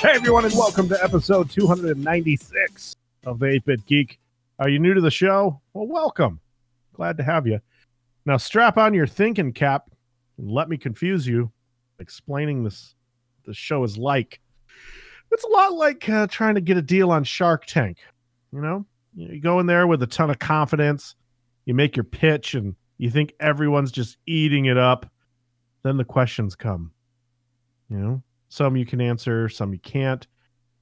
Hey everyone, and welcome to episode 296 of the 8-Bit Geek. Are you new to the show? Well, welcome. Glad to have you. Now strap on your thinking cap and let me confuse you, explaining the show is like. It's a lot like trying to get a deal on Shark Tank. You go in there with a ton of confidence, you make your pitch, and you think everyone's just eating it up. Then the questions come. Some you can answer, some you can't.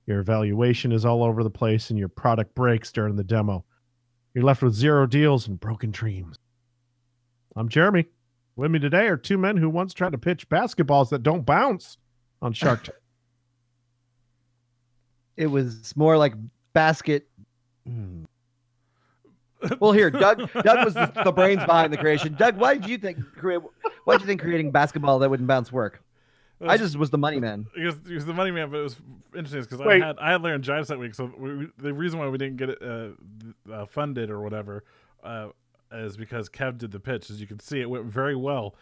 Your evaluation is all over the place, and your product breaks during the demo. You're left with zero deals and broken dreams. I'm Jeremy. With me today are two men who once tried to pitch basketballs that don't bounce on Shark Tank. It was more like basket. Well, here, Doug was the brains behind the creation. Doug, why did you think creating basketball that wouldn't bounce work? I just was the money man. He was the money man, but it was interesting because I had laryngitis that week. So the reason why we didn't get it funded or whatever is because Kev did the pitch. As you can see, it went very well.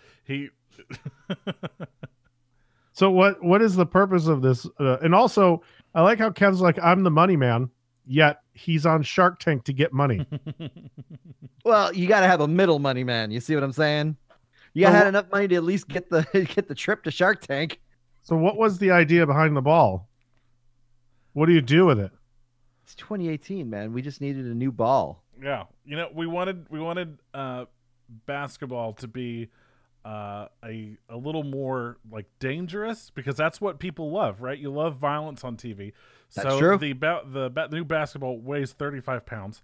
So what is the purpose of this? And also, I like how Kev's like, I'm the money man, yet he's on Shark Tank to get money. Well, you got to have a middle money man. You see what I'm saying? You got to have enough money to at least get the trip to Shark Tank. So what was the idea behind the ball? What do you do with it? It's 2018, man. We just needed a new ball. Yeah, we wanted basketball to be a little more like dangerous, because that's what people love, right? You love violence on TV. That's true. The new basketball weighs 35 pounds.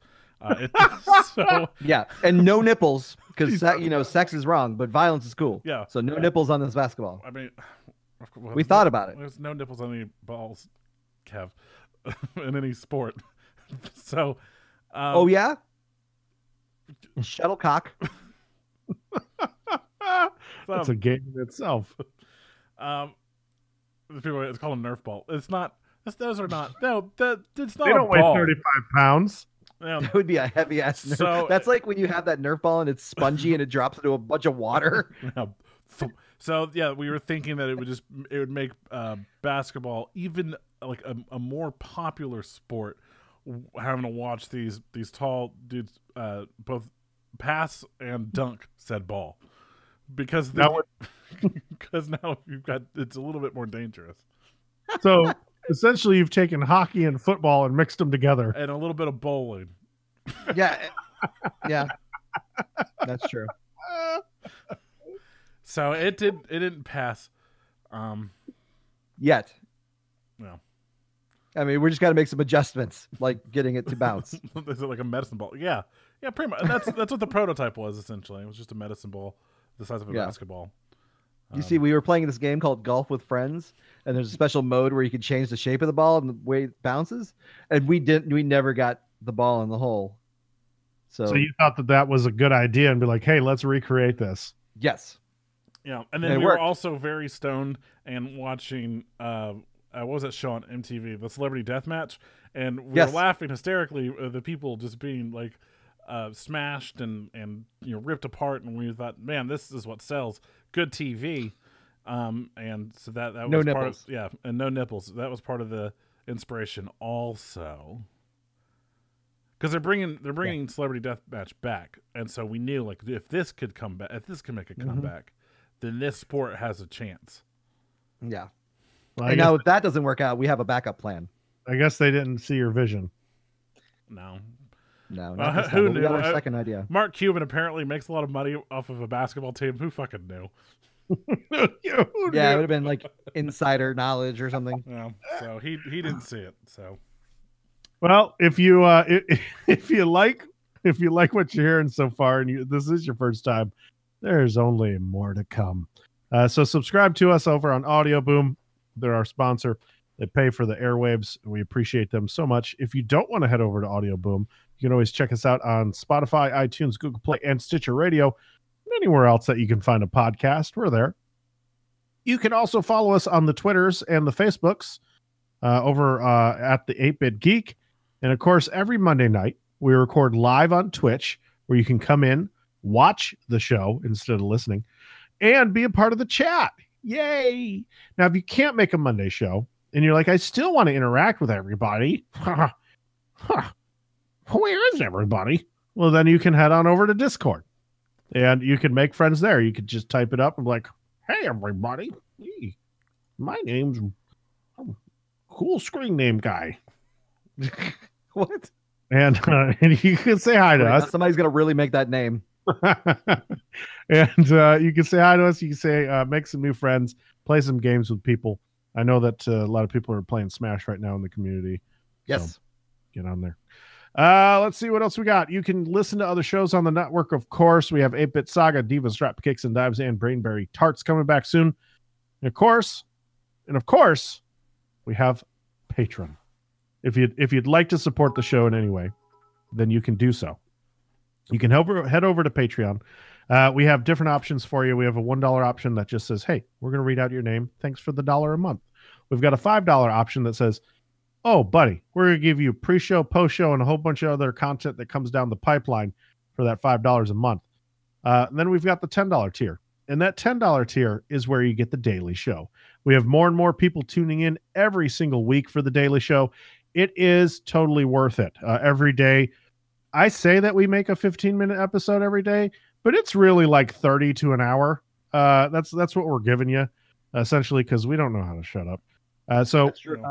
Yeah, and no nipples, because sex is wrong, but violence is cool. Yeah, so no nipples on this basketball. I mean, we thought about it. There's no nipples on any balls, Kev, in any sport. So, oh yeah, shuttlecock. That's a game in itself. It's called a Nerf ball. It's not. Those are not. No, it's not. They don't weigh 35 pounds. That would be a heavy ass Nerf. So, that's like when you have that Nerf ball and it's spongy and it drops into a bunch of water. So yeah, we were thinking that it would make basketball even like a more popular sport, having to watch these tall dudes both pass and dunk said ball, because now you've got, it's a little bit more dangerous. So essentially, you've taken hockey and football and mixed them together, and a little bit of bowling. Yeah, that's true. So it didn't pass. Yet. No. I mean, we just got to make some adjustments, like getting it to bounce. Is it like a medicine ball? Yeah, pretty much. That's what the prototype was essentially. It was just a medicine ball the size of a basketball. You see, we were playing this game called Golf with Friends, and there's a special mode where you can change the shape of the ball and the way it bounces. And we never got the ball in the hole. So you thought that was a good idea and be like, hey, let's recreate this. Yes. Yeah. And then we were also very stoned and watching, what was that show on MTV? The Celebrity Deathmatch. And we were laughing hysterically at the people just being like smashed and ripped apart. And we thought, man, this is what sells. Good TV. And so that was no nipples. Part of, and no nipples. That was part of the inspiration also, because they're bringing Celebrity Deathmatch back, and so we knew, like, if this could come back, if this can make a comeback, then this sport has a chance. Yeah. Well, and now if that doesn't work out, we have a backup plan. I guess they didn't see your vision. No. Who knew? We got our second idea. Mark Cuban apparently makes a lot of money off of a basketball team. Who fucking knew? Yeah, it would have been like insider knowledge or something. Yeah, so he didn't see it. So, well, if you like what you're hearing so far, and this is your first time, there's only more to come. So subscribe to us over on Audio Boom. They're our sponsor. They pay for the airwaves, and we appreciate them so much. If you don't want to head over to Audio Boom, you can always check us out on Spotify, iTunes, Google Play, and Stitcher Radio. Anywhere else that you can find a podcast, we're there. You can also follow us on the Twitters and the Facebooks over at the 8-Bit Geek. And of course, every Monday night, we record live on Twitch, where you can come in, watch the show instead of listening, and be a part of the chat. Yay! Now, if you can't make a Monday show, and you're like, I still want to interact with everybody. Where is everybody? Well, then you can head on over to Discord and you can make friends there. You could just type it up and be like, hey, everybody. Hey, my name's Cool Screen Name Guy. What? And you can say hi to us. Somebody's going to really make that name. And you can say hi to us. You can say, make some new friends, play some games with people. I know that a lot of people are playing Smash right now in the community. Yes. So get on there. Let's see what else we got. You can listen to other shows on the network, of course. We have 8-Bit Saga, Divas, Drop Kicks and Dives, and Brainberry Tarts coming back soon. And of course, we have Patreon. If you'd like to support the show in any way, then you can do so. You can head over to Patreon. We have different options for you. We have a $1 option that just says, hey, we're going to read out your name. Thanks for the $1 a month. We've got a $5 option that says, oh, buddy, we're going to give you pre-show, post-show, and a whole bunch of other content that comes down the pipeline for that $5 a month. And then we've got the $10 tier. And that $10 tier is where you get the daily show. We have more and more people tuning in every single week for the daily show. It is totally worth it. Every day, I say that we make a 15-minute episode every day, but it's really like 30 to an hour. That's what we're giving you, essentially, because we don't know how to shut up. So That's true.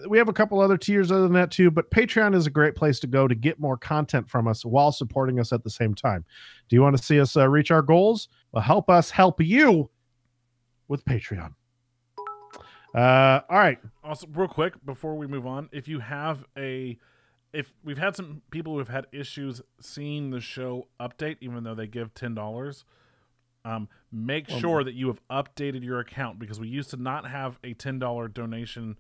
We have a couple other tiers other than that too, but Patreon is a great place to go to get more content from us while supporting us at the same time. Do you want to see us reach our goals? Well, help us help you with Patreon. All right. Also, real quick before we move on, if we've had some people who have had issues seeing the show update, even though they give $10, make sure that you have updated your account, because we used to not have a $10 donation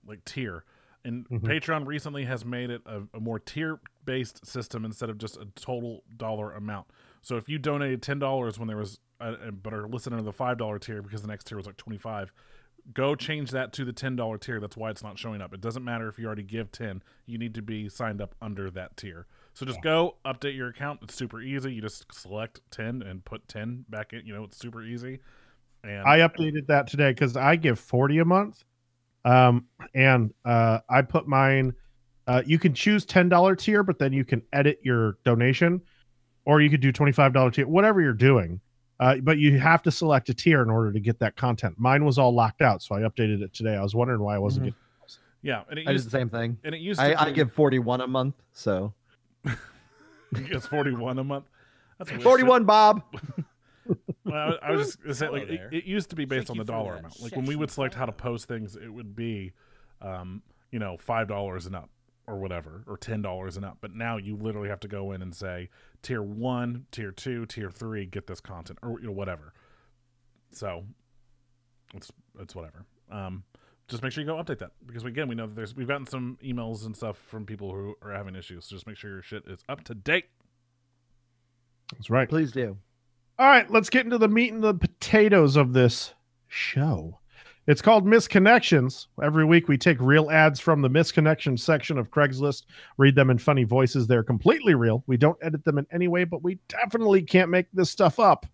like tier, and Patreon recently has made it a more tier-based system instead of just a total dollar amount. So if you donated $10 when there was, but are listening to the $5 tier because the next tier was like $25. Go change that to the $10 tier. That's why it's not showing up. It doesn't matter if you already give 10. You need to be signed up under that tier. So just go update your account. It's super easy. You just select 10 and put 10 back in. It's super easy. And I updated that today because I give 40 a month. And I put mine. You can choose $10 tier, but then you can edit your donation, or you could do $25 tier, whatever you're doing. But you have to select a tier in order to get that content. Mine was all locked out, so I updated it today. I was wondering why I wasn't getting those. Yeah, and I did the same thing. And it used I give 41 a month, so it's 41 a month. That's 41, Bob. Well, I was just gonna say, like, it used to be based on the dollar amount. Like when we would select how to post things, it would be, $5 and up, or whatever, or $10 and up. But now you literally have to go in and say tier 1, tier 2, tier 3, get this content, or whatever. So it's whatever. Just make sure you go update that, because again, we know that we've gotten some emails and stuff from people who are having issues. So just make sure your shit is up to date. That's right. Please do. All right, let's get into the meat and the potatoes of this show. It's called Misconnections. Every week we take real ads from the Misconnection section of Craigslist, read them in funny voices. They're completely real. We don't edit them in any way, but we definitely can't make this stuff up.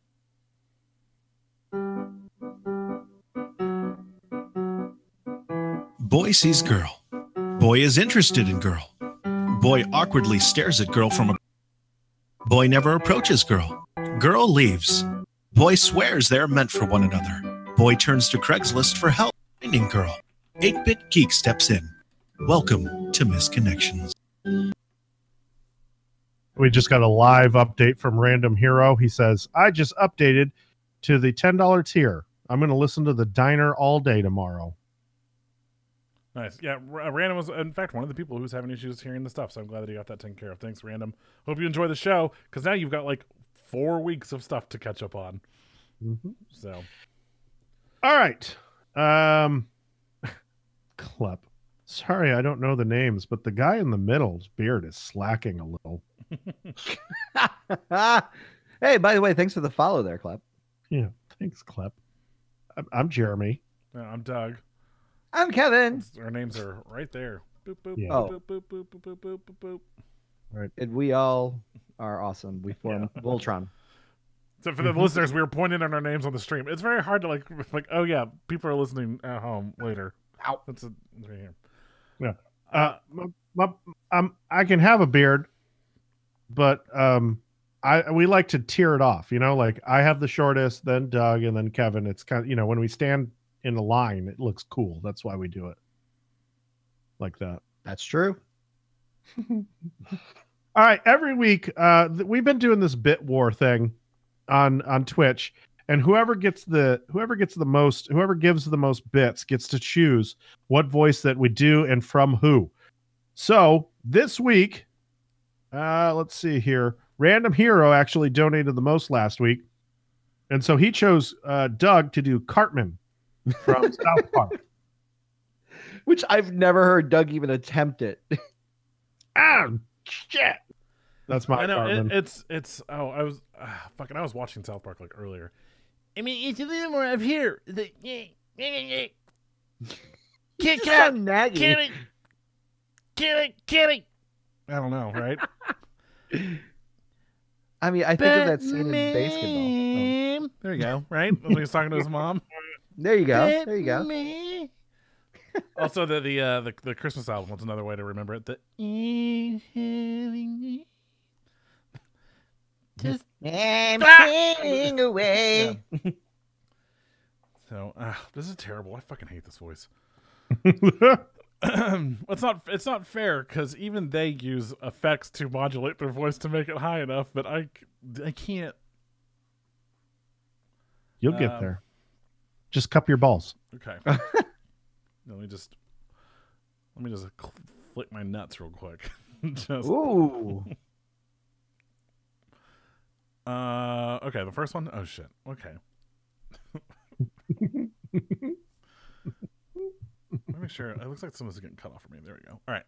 Boy sees girl. Boy is interested in girl. Boy awkwardly stares at girl from a... Boy never approaches girl. Girl leaves. Boy swears they're meant for one another. Boy turns to Craigslist for help finding girl. 8-Bit Geek steps in. Welcome to Misconnections. We just got a live update from Random Hero. He says, I just updated to the $10 tier. I'm going to listen to the diner all day tomorrow. Nice. Yeah, Random was, in fact, one of the people who's having issues hearing the stuff, so I'm glad that he got that taken care of. Thanks, Random. Hope you enjoy the show, because now you've got like 4 weeks of stuff to catch up on. So, all right. Klep. Sorry, I don't know the names, but the guy in the middle's beard is slacking a little. Hey, by the way, thanks for the follow there, Klep. Yeah, thanks, Klep. I'm Jeremy. I'm Doug. I'm Kevin. Our names are right there. Boop, boop, Yeah. boop, boop, boop, boop, boop, boop, boop, boop. Right. And we all are awesome. We form Voltron. So for the listeners, we were pointing at our names on the stream. It's very hard to like, oh yeah, people are listening at home later. Ow. That's right here. Yeah. I can have a beard, but we like to tear it off. Like I have the shortest, then Doug, and then Kevin. It's kind of when we stand in a line, it looks cool. That's why we do it like that. That's true. All right, every week we've been doing this bit war thing on Twitch, and whoever gives the most bits gets to choose what voice that we do and from who. So this week, let's see here. Random Hero actually donated the most last week, and so he chose Doug to do Cartman from South Park. Which I've never heard Doug even attempt it. Oh shit! That's my. I know Cartman. it's. Oh, I was watching South Park like earlier. I mean, it's a little more up here. Kit Kat, kitty. I don't know, right? I mean, I think of that scene in Basketball. There you go, right? When he's talking to his mom. There you go. There you go. Also, the Christmas album was another way to remember it. Just I'm fading away. Yeah. So this is terrible. I fucking hate this voice. It's not fair because even they use effects to modulate their voice to make it high enough, but I can't. You'll get there. Just cup your balls. Okay. Let me just flick my nuts real quick. Ooh. Okay, the first one. Oh shit. Okay. Let me make sure. It looks like someone's getting cut off for me. There we go. All right.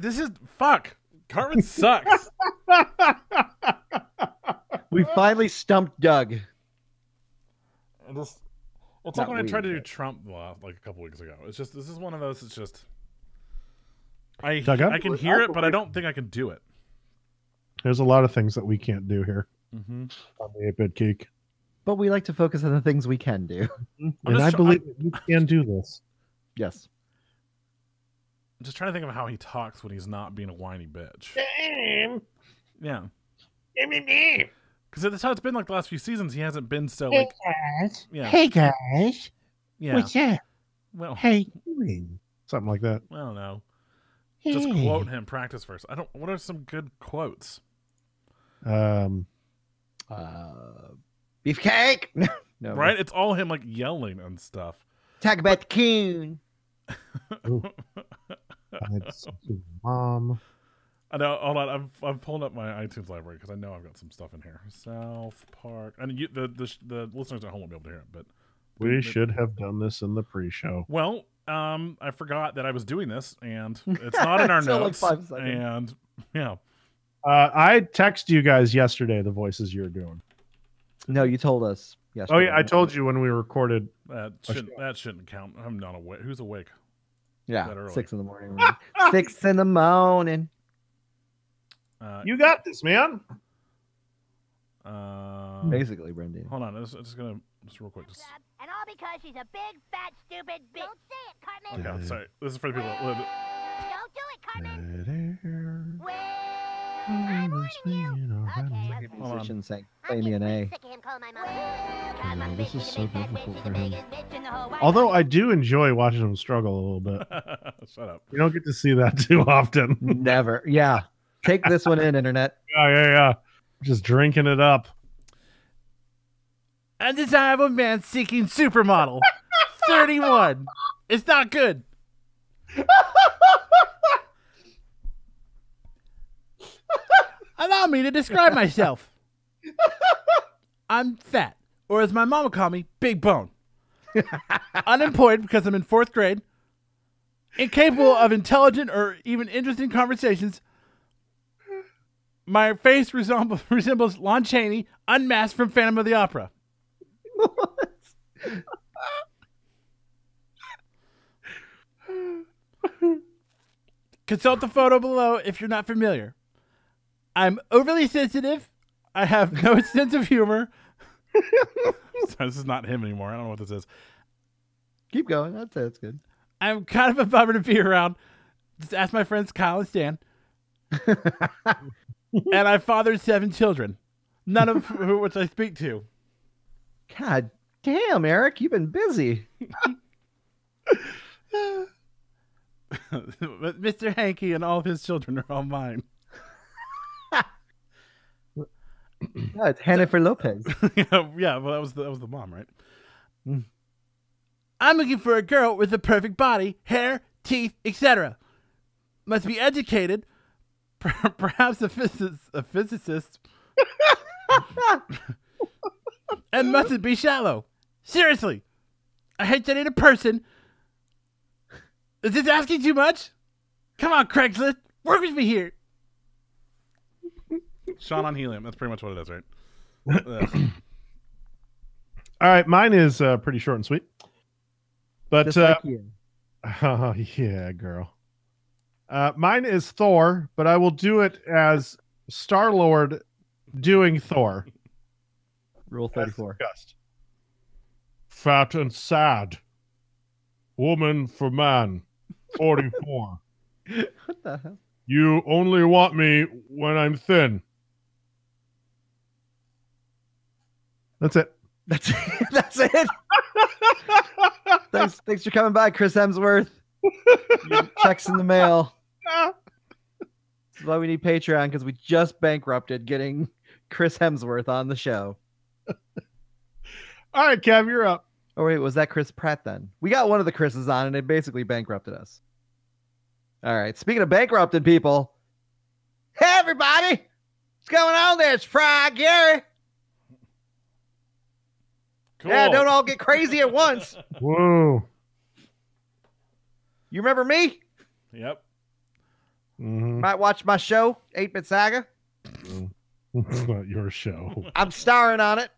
This is fuck. Cartman sucks. We finally stumped Doug. It's like when I tried to do Trump like a couple weeks ago. It's just this is one of those. It's just I can hear it, but I don't think I can do it. There's a lot of things that we can't do here on the 8-Bit Geek. But we like to focus on the things we can do. And I believe that you can do this. Yes. I'm just trying to think of how he talks when he's not being a whiny bitch. Yeah. Because that's how it's been like the last few seasons. He hasn't been so like. Guys. Yeah. Hey guys. Yeah. What's up? Well, How you doing? Something like that. I don't know. Hey. Just quote him. Practice first. What are some good quotes? Beefcake. No. Right? It's all him like yelling and stuff. Talk about the coon. Mom. I know. Hold on. I'm pulling up my iTunes library because I know I've got some stuff in here. South Park. And the listeners at home won't be able to hear it, but We should have done this in the pre-show. well, I forgot that I was doing this, and it's not in our It's only notes. 5 seconds. And yeah, I texted you guys yesterday the voices you were doing. No, you told us. Yes. Oh yeah, I told you when we recorded. that shouldn't count. I'm not awake. Who's awake? Yeah, that early. 6 in the morning. 6 in the morning. You got this, man. Basically, Brendan. Hold on. I'm just gonna real quick. Just, And all because she's a big, fat, stupid bitch. Don't say it, Cartman. okay, sorry. This is for the people. Don't do it, Cartman. Well, I'm warning you. Okay. Hold on. Musician saying, I'm play me an getting A. sick of him calling my mom. This is so difficult for him. Although I do enjoy watching him struggle a little bit. Shut up. You don't get to see that too often. Never. Yeah. Take this one in, Internet. Yeah. Just drinking it up. Undesirable man seeking supermodel. 31. It's not good. Allow me to describe myself. I'm fat, or as my mom would call me, big bone. Unemployed because I'm in 4th grade. Incapable of intelligent or even interesting conversations. My face resembles Lon Chaney, unmasked from Phantom of the Opera. Consult the photo below if you're not familiar. I'm overly sensitive. I have no sense of humor. Sorry, this is not him anymore. I don't know what this is. Keep going. That's good. I'm kind of a bummer to be around. Just ask my friends Kyle and Stan. And I fathered 7 children, none of which I speak to. God damn, Eric, you've been busy. But Mr. Hanky and all of his children are all mine. No, it's Jennifer Lopez. Yeah, well, that was the mom, right? I'm looking for a girl with a perfect body, hair, teeth, etc. Must be educated, perhaps a physicist, and mustn't be shallow. Seriously, I hate to date a person. Is this asking too much? Come on, Craigslist, work with me here. Sean on helium. That's pretty much what it is, right? All right, mine is pretty short and sweet. But Just like you. oh yeah, girl. Mine is Thor, but I will do it as Star-Lord doing Thor. Rule 34. Discussed. Fat and sad. Woman for man. 44. What the hell? You only want me when I'm thin. That's it. That's it. That's it. Thanks for coming by, Chris Hemsworth. Your check's in the mail. That's why we need Patreon, because we just bankrupted getting Chris Hemsworth on the show. All right, Kev, you're up. Oh wait, was that Chris Pratt then? We got one of the Chris's on, and they basically bankrupted us. All right. Speaking of bankrupted people, hey everybody, what's going on there? It's Fry Gary. Cool. Yeah, don't all get crazy at once. Whoa. You remember me? Yep. Mhm. Might watch my show, 8-Bit Saga. It's not your show. I'm starring on it.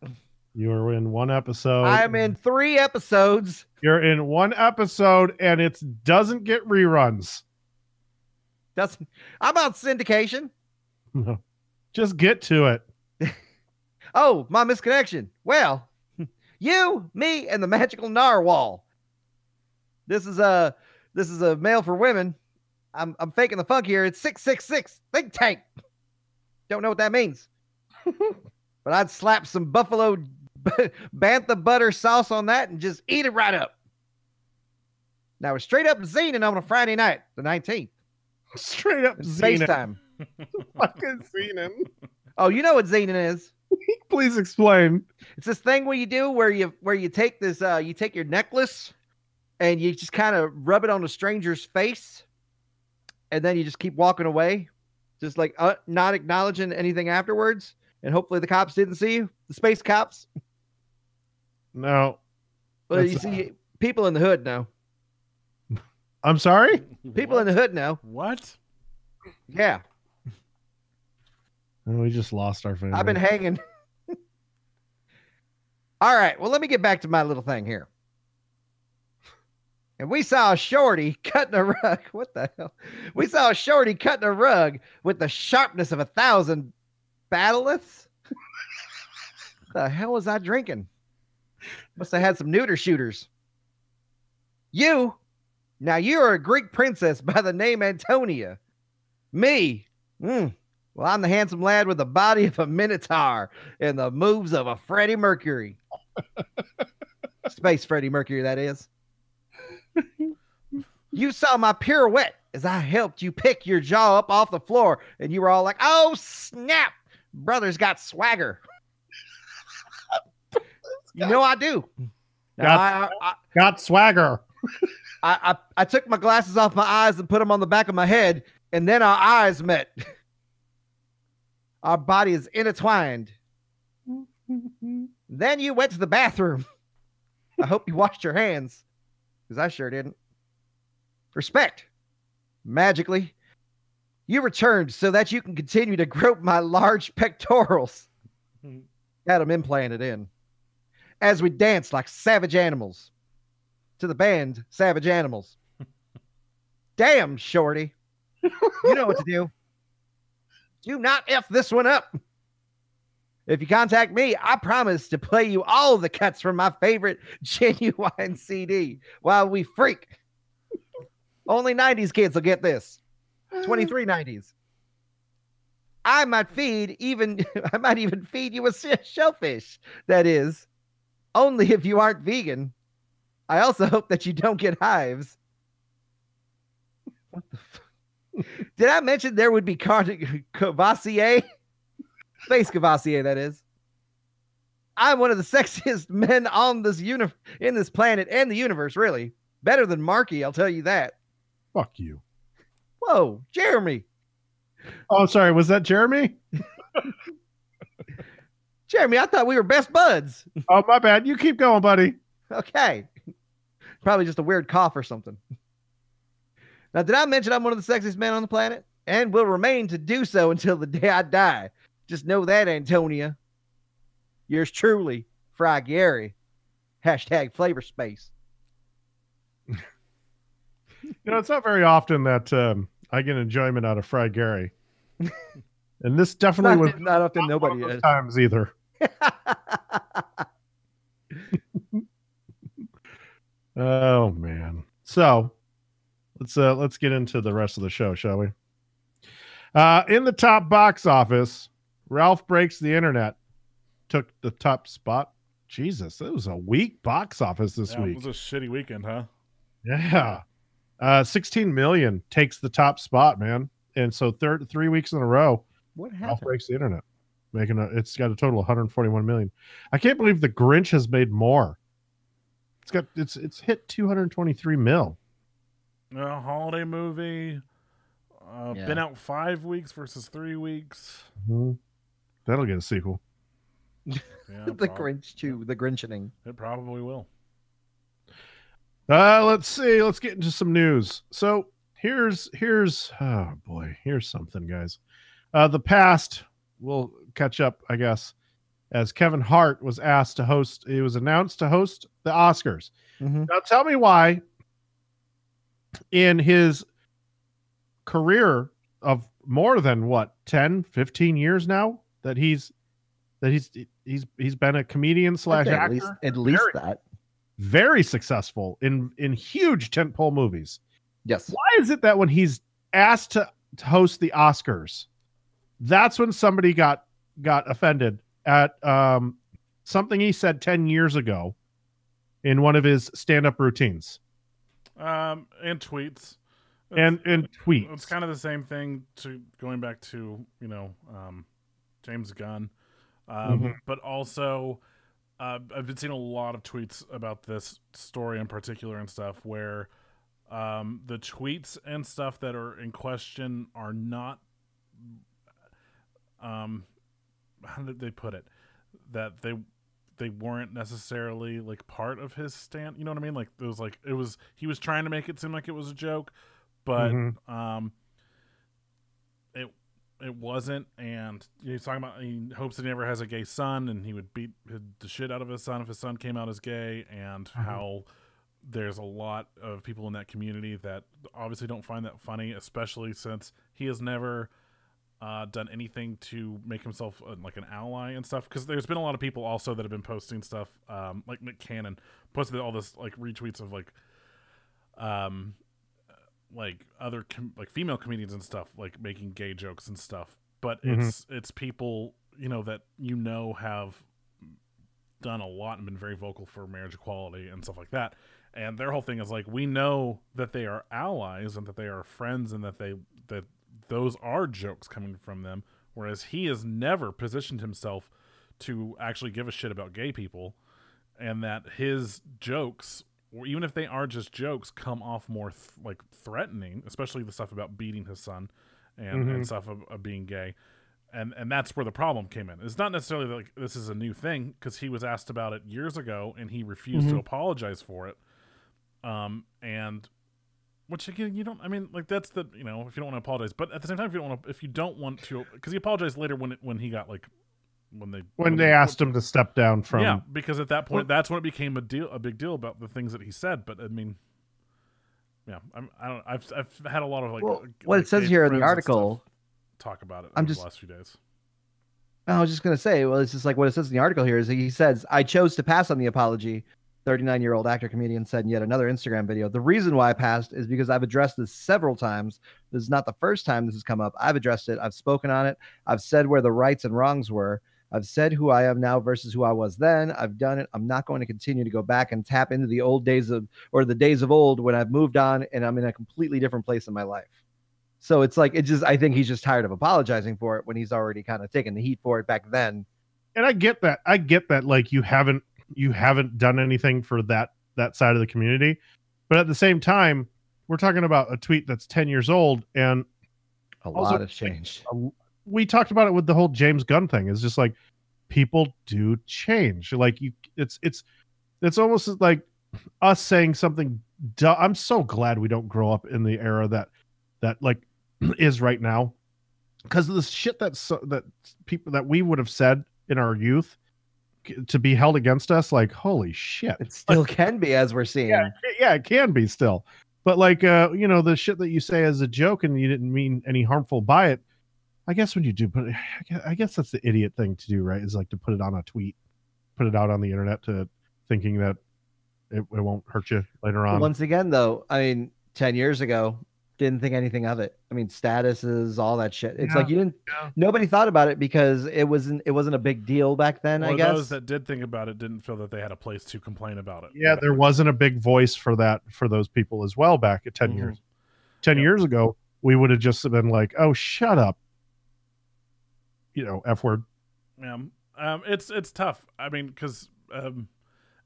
You're in one episode. I'm in 3 episodes. You're in one episode, and it doesn't get reruns. I'm on syndication. No. Just get to it. Oh, my misconnection. Well, you, me, and the magical narwhal. This is a mail for women. I'm faking the funk here. It's 666 think tank. Don't know what that means. But I'd slap some buffalo bantha butter sauce on that and just eat it right up. Now we're straight up Xenon on a Friday night, the 19th. Straight up It's Xenon. FaceTime. Fucking Xenon. Oh, you know what Xenon is? Please explain. It's this thing where you take this you take your necklace and you just kind of rub it on a stranger's face, and then you just keep walking away, just like not acknowledging anything afterwards, and hopefully the cops didn't see you, the space cops. No. Well, That's- you see, people in the hood know. I'm sorry? People in the hood know. What? Yeah, Oh, we just lost our family. I've been hanging. All right, well, let me get back to my little thing here. And we saw a shorty cutting a rug. What the hell? We saw a shorty cutting a rug with the sharpness of 1,000 battleths. The hell was I drinking? Must have had some neuter shooters. Now you're a Greek princess by the name Antonia. Me, well, I'm the handsome lad with the body of a minotaur and the moves of a Freddie Mercury. Space Freddie Mercury, that is. You saw my pirouette as I helped you pick your jaw up off the floor, and you were all like, oh, snap. Brother's got swagger. You know I do. Now, Got swagger. I took my glasses off my eyes and put them on the back of my head, and then our eyes met. Our body is intertwined. Then you went to the bathroom. I hope you washed your hands, because I sure didn't. Respect. Magically, you returned so that you can continue to grope my large pectorals. Had them implanted in. As we danced like savage animals to the band Savage Animals. Damn, shorty. You know what to do. Do not F this one up. If you contact me, I promise to play you all the cuts from my favorite Genuine CD while we freak. Only 90s kids will get this. 23 90s. I might even feed you a shellfish. That is, only if you aren't vegan. I also hope that you don't get hives. What the fuck? Did I mention there would be Cavassier? Space Cavassier, that is. I'm one of the sexiest men on this in this planet and the universe, really. Better than Marky, I'll tell you that. Fuck you. Whoa, Jeremy. Oh, sorry. Was that Jeremy? Jeremy, I thought we were best buds. Oh, my bad. You keep going, buddy. Okay. Probably just a weird cough or something. Now, did I mention I'm one of the sexiest men on the planet? And will remain to do so until the day I die. Just know that, Antonia. Yours truly, Fry Gary. Hashtag flavor space. It's not very often that I get enjoyment out of Fry Gary. And this definitely was not often nobody one of is. those times either. Oh man. So let's get into the rest of the show, shall we? In the top box office, Ralph Breaks the Internet took the top spot. Jesus, it was a weak box office this week. It was a shitty weekend, huh? Yeah. 16 million takes the top spot, man. And so 3 weeks in a row, What Ralph happened? Breaks the Internet, it's got a total of 141 million. I can't believe The Grinch has made more. It's hit 223 mil. A holiday movie. Been out 5 weeks versus 3 weeks. Mm-hmm. That'll get a sequel. Yeah, The Grinch too. The Grinching. It probably will. Let's see. Let's get into some news. So here's oh boy, here's something, guys. The past will catch up, I guess, as Kevin Hart was asked to host. He was announced to host the Oscars. Mm-hmm. Now tell me why in his career of more than what 10, 15 years now that he's been a comedian slash actor. At least that. Very successful in huge tentpole movies. Yes. Why is it that when he's asked to host the Oscars, that's when somebody got offended at something he said 10 years ago in one of his stand-up routines? And tweets. And tweets. It's kind of the same thing to going back to, James Gunn. But also I've been seeing a lot of tweets about this story in particular and stuff where the tweets and stuff that are in question are not how did they put it? That they weren't necessarily like part of his stand. You know what I mean? Like he was trying to make it seem like it was a joke, but it wasn't. And he's talking about he hopes that he never has a gay son, and he would beat the shit out of his son if his son came out as gay, and how there's a lot of people in that community that obviously don't find that funny, especially since he has never done anything to make himself like an ally and stuff. Because there's been a lot of people also that have been posting stuff, like Nick Cannon posted all this like retweets of like other like female comedians and stuff like making gay jokes and stuff. But it's people that have done a lot and been very vocal for marriage equality and stuff like that. And their whole thing is like, we know that they are allies and that they are friends and that those are jokes coming from them, whereas he has never positioned himself to actually give a shit about gay people, and that his jokes, or even if they are just jokes, come off more like threatening, especially the stuff about beating his son and stuff of being gay. And that's where the problem came in. It's not necessarily like this is a new thing, because he was asked about it years ago and he refused to apologize for it. And which again, that's the, if you don't want to apologize, but at the same time, if you don't want to, because he apologized later when he got like, when they asked him to step down from, yeah, because at that point, that's when it became a big deal about the things that he said. But I mean, yeah, I've had a lot of what it says here in the article talk about it the last few days. I was just gonna say, well, it's just like what it says in the article here is he says, I chose to pass on the apology. 39-year-old actor comedian said in yet another Instagram video. The reason why I passed is because I've addressed this several times. This is not the first time this has come up. I've addressed it. I've spoken on it. I've said where the rights and wrongs were. I've said who I am now versus who I was then. I've done it. I'm not going to continue to go back and tap into the old days of, or the days of old when I've moved on and I'm in a completely different place in my life. So it's like, I think he's just tired of apologizing for it when he's already kind of taken the heat for it back then. And I get that. Like you haven't done anything for that side of the community. But at the same time, we're talking about a tweet that's 10 years old. And a lot has changed. We talked about it with the whole James Gunn thing. It's just like people do change. Like it's almost like us saying something. I'm so glad we don't grow up in the era that like is right now, because of the shit that people that we would have said in our youth to be held against us. Like, holy shit, it still can be, as we're seeing. Yeah, it can be still. But like, the shit that you say as a joke and you didn't mean any harmful by it. I guess when you do, but I guess that's the idiot thing to do, right? Is like to put it on a tweet, put it out on the internet, to thinking that it won't hurt you later on. Once again, though, I mean, 10 years ago, didn't think anything of it. I mean, statuses, all that shit. It's like nobody thought about it because it wasn't a big deal back then. I guess those that did think about it didn't feel that they had a place to complain about it. Yeah, there wasn't a big voice for that for those people as well back at 10 years. 10 years ago, we would have just been like, "Oh, shut up." F word. Yeah. It's tough. I mean, because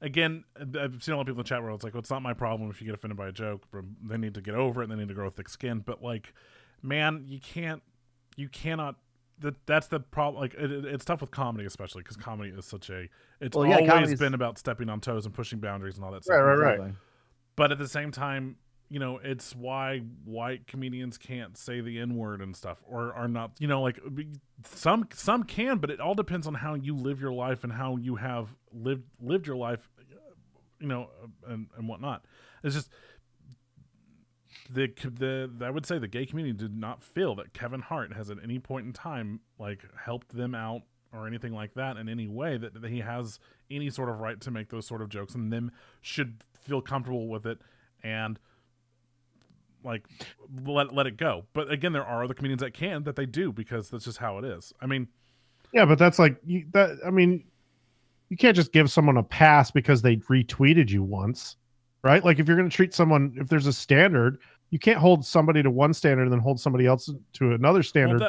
again, I've seen a lot of people in the chat where it's like, well, it's not my problem if you get offended by a joke. But they need to get over it and they need to grow thick skin. But like, man, you cannot. That's the problem. Like, it's tough with comedy, especially because comedy is such a. It's always been about stepping on toes and pushing boundaries and all that stuff. Right. But at the same time, it's why white comedians can't say the N-word and stuff, or are not. Like some can, but it all depends on how you live your life and how you have lived your life. And whatnot. It's just I would say the gay community did not feel that Kevin Hart has at any point in time like helped them out or anything like that in any way, that he has any sort of right to make those sort of jokes, and them should feel comfortable with it and like let it go. But again, there are other comedians that they do, because that's just how it is. I mean, yeah, but that's like you can't just give someone a pass because they retweeted you once, right? Like if you're going to treat someone, if there's a standard, you can't hold somebody to one standard and then hold somebody else to another standard.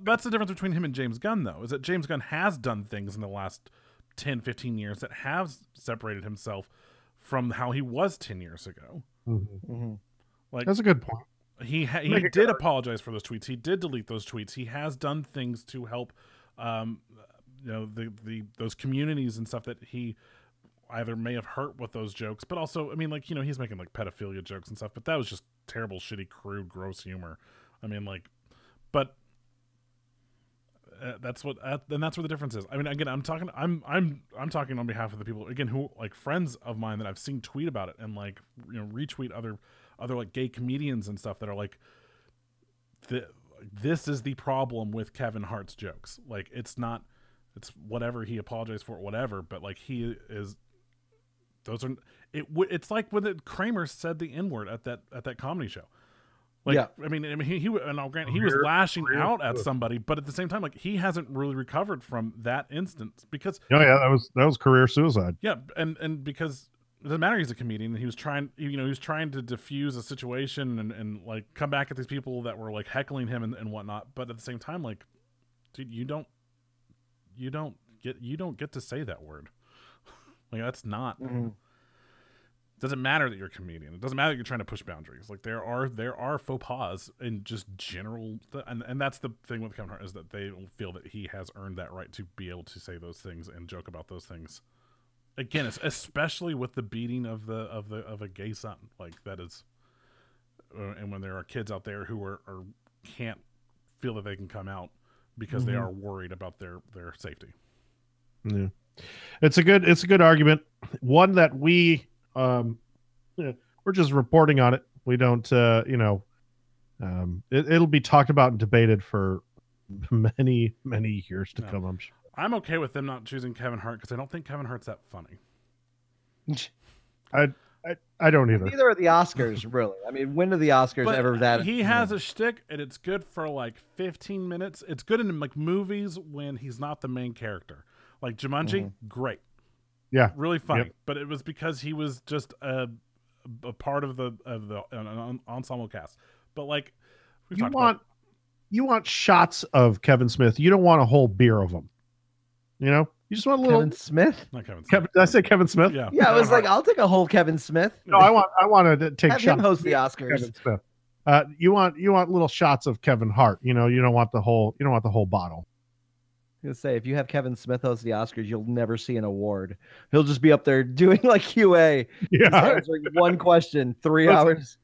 That's the difference between him and James Gunn, though, is that James Gunn has done things in the last 10, 15 years that have separated himself from how he was 10 years ago. Like, that's a good point. He did apologize for those tweets. He did delete those tweets. He has done things to help those communities and stuff that he either may have hurt with those jokes, but also, I mean, like, he's making like pedophilia jokes and stuff, but that was just terrible, shitty, crude, gross humor. I mean, like, but that's where the difference is. I mean, again, I'm talking on behalf of the people, again, who like friends of mine that I've seen tweet about it and like, retweet other like gay comedians and stuff that are like, this is the problem with Kevin Hart's jokes. Like, it's whatever he apologized for, whatever, but like it's like when Kramer said the N-word at that comedy show. Like, yeah. I mean, he was lashing out at somebody, but at the same time, like, he hasn't really recovered from that instance because that was career suicide. Yeah, and because it doesn't matter, he's a comedian, and he was trying to diffuse a situation and like come back at these people that were like heckling him and whatnot. But at the same time, like, dude, you don't get to say that word. Like, that's not. It doesn't matter that you're a comedian. It doesn't matter that you're trying to push boundaries. Like, there are faux pas in just general, and that's the thing with Kevin Hart, is that they don't feel that he has earned that right to be able to say those things and joke about those things. Again, especially with the beating of a gay son, like that is, and when there are kids out there who are can't feel that they can come out because they are worried about their safety. Yeah, it's a good argument. One that we're just reporting on it. We don't, it'll be talked about and debated for many, many years to come, I'm sure. I'm okay with them not choosing Kevin Hart because I don't think Kevin Hart's that funny. I don't either. Neither are the Oscars, really. I mean, when are the Oscars But ever that? he has a shtick, and it's good for like 15 minutes. It's good in like movies when he's not the main character. Like Jumanji, great. Yeah. Really funny. Yep. But it was because he was just a part of the an ensemble cast. But like You want shots of Kevin Smith. You don't want a whole beer of them. You know? You just want a little Kevin Smith? not Kevin Smith. Kevin, did I say Kevin Smith? Yeah. Yeah, I was Kevin like, Hart. I'll take a whole Kevin Smith. No, I want to take Have shots him host the of Oscars. Kevin Smith. You want little shots of Kevin Hart. You know, you don't want the whole bottle. I was gonna say, if you have Kevin Smith host the Oscars, you'll never see an award. He'll just be up there doing like QA. Just Yeah. answering one question, 3 Listen. hours.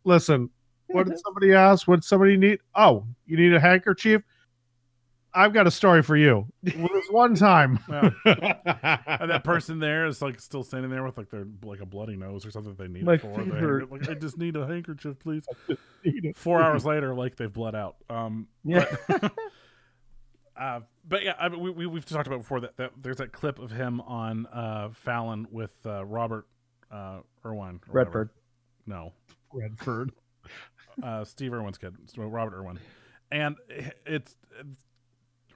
Listen. What did somebody ask? What did somebody need? Oh, you need a handkerchief? I've got a story for you. Well, this one time. And that person there is like still standing there with like their like a bloody nose or something they need My it for. feet They- hurt. Like, I just need a handkerchief, please. 4 hours later, like they've bled out. Yeah. But yeah, we've talked about before that there's that clip of him on Fallon with Robert Irwin. or whatever. Redford. No, Redford. Steve Irwin's kid, so Robert Irwin, and it's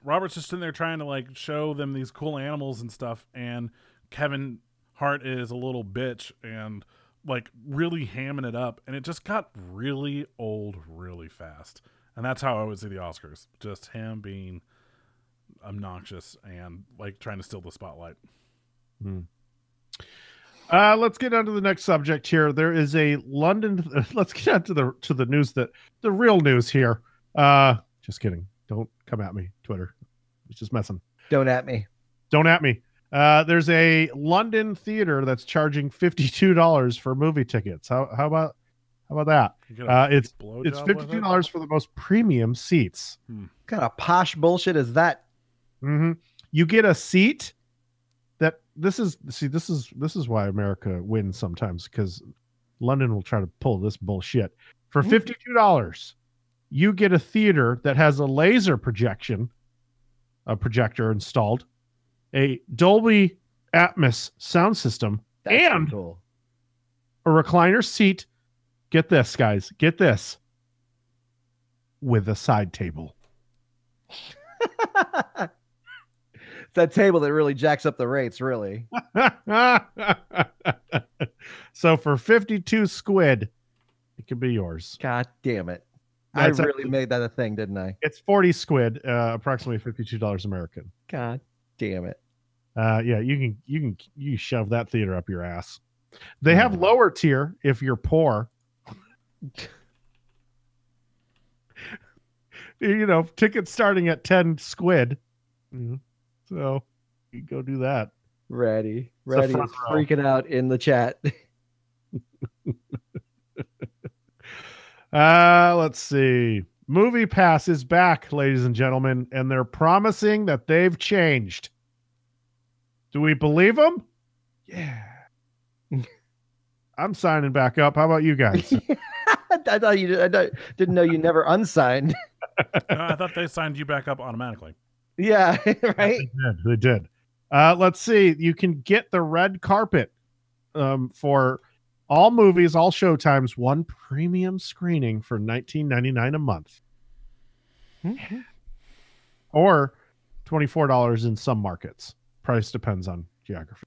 Robert's just sitting there trying to like show them these cool animals and stuff, and Kevin Hart is a little bitch and like really hamming it up, and it just got really old really fast, and that's how I would see the Oscars, just him being obnoxious and like trying to steal the spotlight. Let's get on to the next subject here. There is a London. Let's get on to the news, the real news here. Just kidding. Don't come at me, Twitter. It's just messing. Don't at me. Don't at me. There's a London theater that's charging $52 for movie tickets. How about that? You get a It's blowjob with it? $52 for the most premium seats. What kind of posh bullshit is that? You get a seat. This is why America wins sometimes, because London will try to pull this bullshit. For $52, you get a theater that has a laser projector installed, a Dolby Atmos sound system, That's and cool. a recliner seat. Get this, guys. Get this. With a side table. It's that table that really jacks up the rates, really. So for 52 squid, it could be yours. God damn it. That's I really made that a thing, didn't I? It's 40 squid, approximately $52 American. God damn it. Yeah, you can shove that theater up your ass. They have lower tier if you're poor. You know, tickets starting at 10 squid. So you go do that. Reddy a is front row. freaking out in the chat. Let's see. Movie Pass is back, ladies and gentlemen, and they're promising that they've changed. Do we believe them? Yeah. I'm signing back up. How about you guys? I thought you didn't know you never unsigned. I thought they signed you back up automatically. Yeah, right. They did. Let's see. You can get the red carpet for all movies, all showtimes, one premium screening for $19.99 a month, or $24 in some markets. Price depends on geography.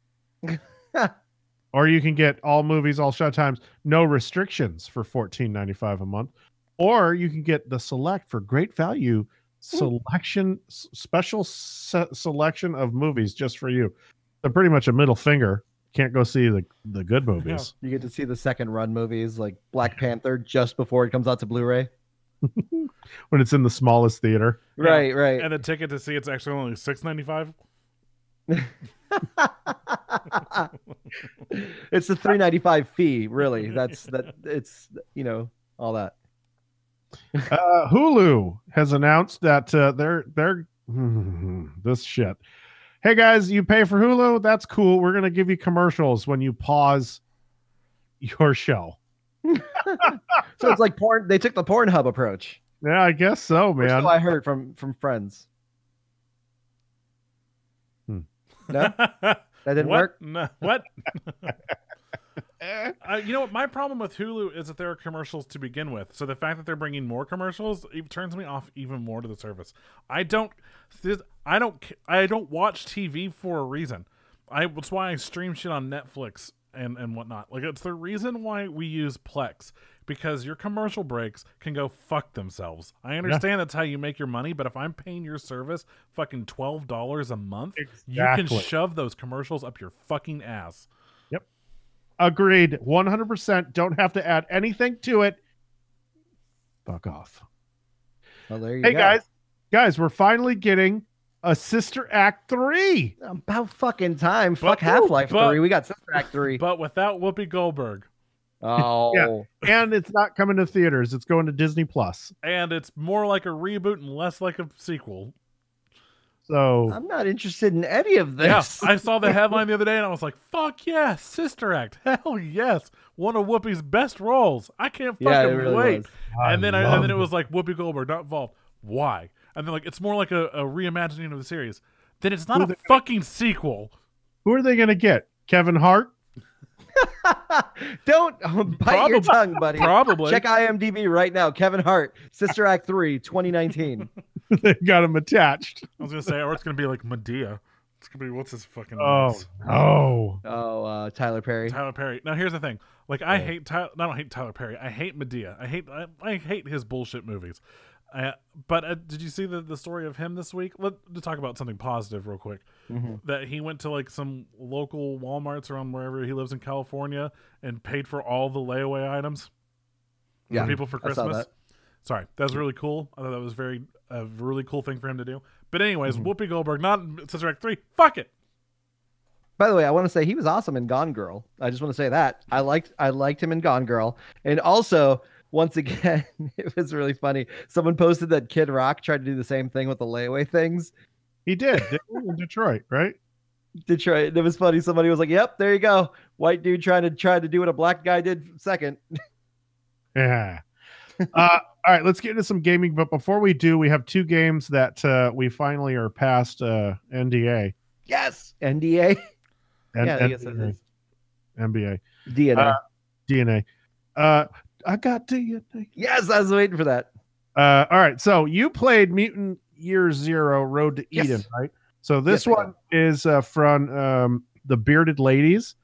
Or you can get all movies, all showtimes, no restrictions for $14.95 a month, or you can get the select for great value selection, special selection of movies just for you. They're pretty much a middle finger. Can't go see the good movies. You get to see the second run movies like Black Panther just before it comes out to Blu-ray. When it's in the smallest theater. Right, right. And the ticket to see it's actually only $6.95. It's the $3.95 fee, really. It's all that. Hulu has announced that they're this shit. Hey guys, you pay for Hulu? That's cool. We're gonna give you commercials when you pause your show. So it's like porn. They took the Pornhub approach. Yeah, I guess so, Or man. so I heard from friends. Hmm. No, that didn't What? work. No, what? You know what? My problem with Hulu is that there are commercials to begin with. So the fact that they're bringing more commercials, it turns me off even more to the service. I don't watch TV for a reason. That's why I stream shit on Netflix and whatnot. Like, it's the reason why we use Plex, because your commercial breaks can go fuck themselves. I understand that's how you make your money, but if I'm paying your service fucking $12 a month, you can shove those commercials up your fucking ass. Yep. Agreed. 100%. Don't have to add anything to it. Fuck off. Well, there you Hey, go. guys, we're finally getting a Sister Act 3. About fucking time. Fuck Half-Life 3. We got Sister Act 3. But without Whoopi Goldberg. Oh. Yeah. And it's not coming to theaters. It's going to Disney Plus. And it's more like a reboot and less like a sequel. So I'm not interested in any of this. Yeah, I saw the headline the other day and I was like, fuck yeah, Sister Act. Hell yes. One of Whoopi's best roles. I can't fucking really wait. was. And then it was like Whoopi Goldberg not involved. Why? And then like it's more like a reimagining of the series. Then it's not a fucking sequel. Who are they going to get? Kevin Hart? Don't bite your tongue, buddy. Probably. Check IMDb right now. Kevin Hart, Sister Act 3, 2019. They got him attached. I was gonna say, or it's gonna be like Medea. It's gonna be what's his fucking name? Oh, Tyler Perry. Tyler Perry. Now here's the thing. Like I hate Tyler. I don't hate Tyler Perry. I hate Medea. I hate his bullshit movies. But did you see the story of him this week? Let's talk about something positive real quick. Mm-hmm. That he went to like some local Walmarts around wherever he lives in California and paid for all the layaway items for people for Christmas. I saw that. Sorry, that was really cool. I thought that was a really cool thing for him to do. But anyways, Whoopi Goldberg, not Sister Act 3. Fuck it. By the way, I want to say he was awesome in Gone Girl. I just want to say that. I liked him in Gone Girl. And also, once again, it was really funny. Someone posted that Kid Rock tried to do the same thing with the layaway things. He did in Detroit, right? Detroit. It was funny. Somebody was like, "Yep, there you go. White dude trying to do what a black guy did second." Yeah. All right, let's get into some gaming. But before we do, we have two games that we finally are past NDA. Yes, NDA. And I guess it is. NBA. DNA. DNA. I got DNA. Yes, I was waiting for that. All right, so you played Mutant Year Zero: Road to Yes. Eden, right? So this Yes, I one is from the Bearded Ladies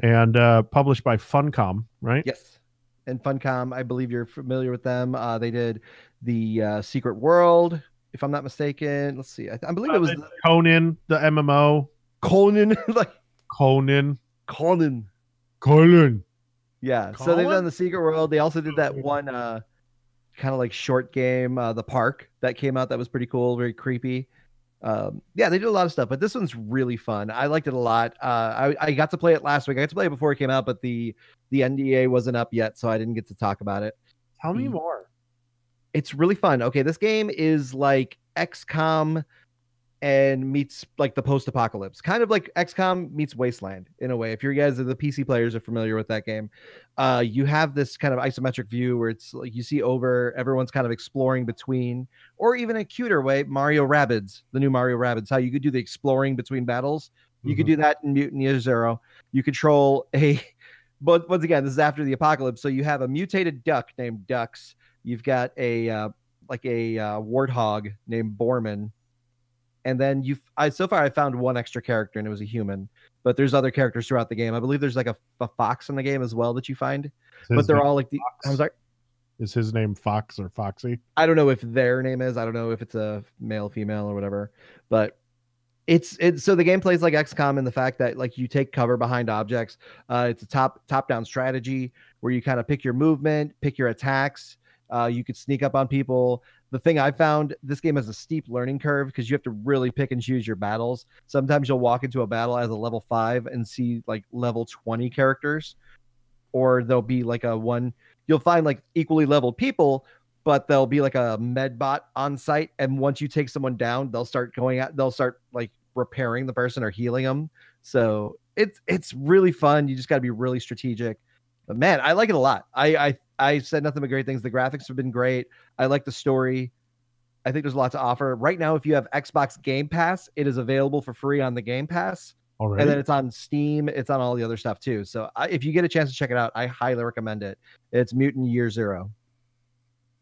and published by Funcom, right? Yes. And Funcom, I believe you're familiar with them. They did the Secret World, if I'm not mistaken. Let's see. I believe it was Conan, the MMO. Conan. Like Conan. Yeah. So they've done the Secret World. They also did that one kind of like short game, The Park, that came out that was pretty cool, very creepy. Yeah, they did a lot of stuff, but this one's really fun. I liked it a lot. I got to play it last week. I got to play it before it came out, but the NDA wasn't up yet, so I didn't get to talk about it. Tell me more. It's really fun. Okay, this game is like XCOM and meets like the post-apocalypse, kind of like XCOM meets Wasteland in a way. If you guys are the PC players are familiar with that game, you have this kind of isometric view where it's like you see over, everyone's kind of exploring between, or even a cuter way, Mario Rabbids, the new Mario Rabbids, how you could do the exploring between battles. You could do that in Mutant Year Zero. You control but once again, this is after the apocalypse, so you have a mutated duck named Dux. You've got a warthog named Borman. And then so far I found one extra character and it was a human, but there's other characters throughout the game. I believe there's like a fox in the game as well that you find, but they're all like I'm sorry. Is his name Fox or Foxy? I don't know if their name is. I don't know if it's a male, female, or whatever. But it's so the game plays like XCOM in the fact that like you take cover behind objects. It's a top-down strategy where you kind of pick your movement, pick your attacks. You could sneak up on people. The thing I found, this game has a steep learning curve because you have to really pick and choose your battles. Sometimes you'll walk into a battle as a level 5 and see like level 20 characters, or there'll be like you'll find like equally leveled people, but there'll be like a med bot on site. And once you take someone down, they'll start like repairing the person or healing them. So it's really fun. You just got to be really strategic. But man, I like it a lot. I I said nothing but great things. The graphics have been great. I like the story. I think there's a lot to offer. Right now, if you have Xbox Game Pass, it is available for free on the Game Pass. Already? And then it's on Steam. It's on all the other stuff too. So if you get a chance to check it out, I highly recommend it. It's Mutant Year Zero.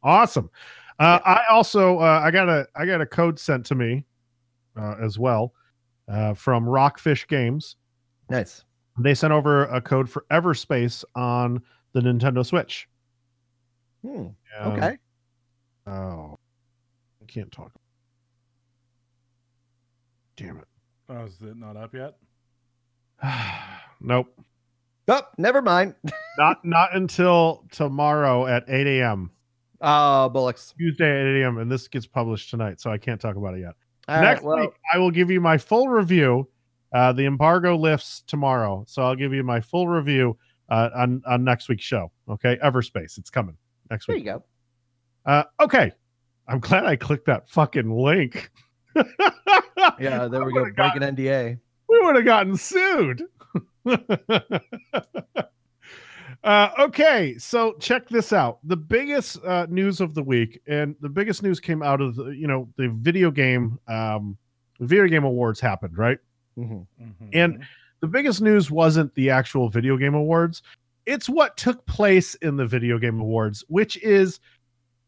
Awesome. I also I got a code sent to me as well from Rockfish Games. Nice. They sent over a code for Everspace on the Nintendo Switch. Okay. Oh, I can't talk. Damn it. Oh, is it not up yet? Nope. Oh, never mind. Not until tomorrow at 8 a.m. Oh, bullocks. Tuesday at 8 a.m. And this gets published tonight, so I can't talk about it yet. All Next right, well, week, I will give you my full review. The embargo lifts tomorrow, so I'll give you my full review on next week's show. Okay, Everspace, it's coming next there week. you go. Okay, I'm glad I clicked that fucking link. Yeah, there we go. Break an NDA. We would have gotten sued. Okay, so check this out. The biggest news of the week, and the biggest news came out of the video game awards happened, right? And the biggest news wasn't the actual video game awards. It's what took place in the video game awards, which is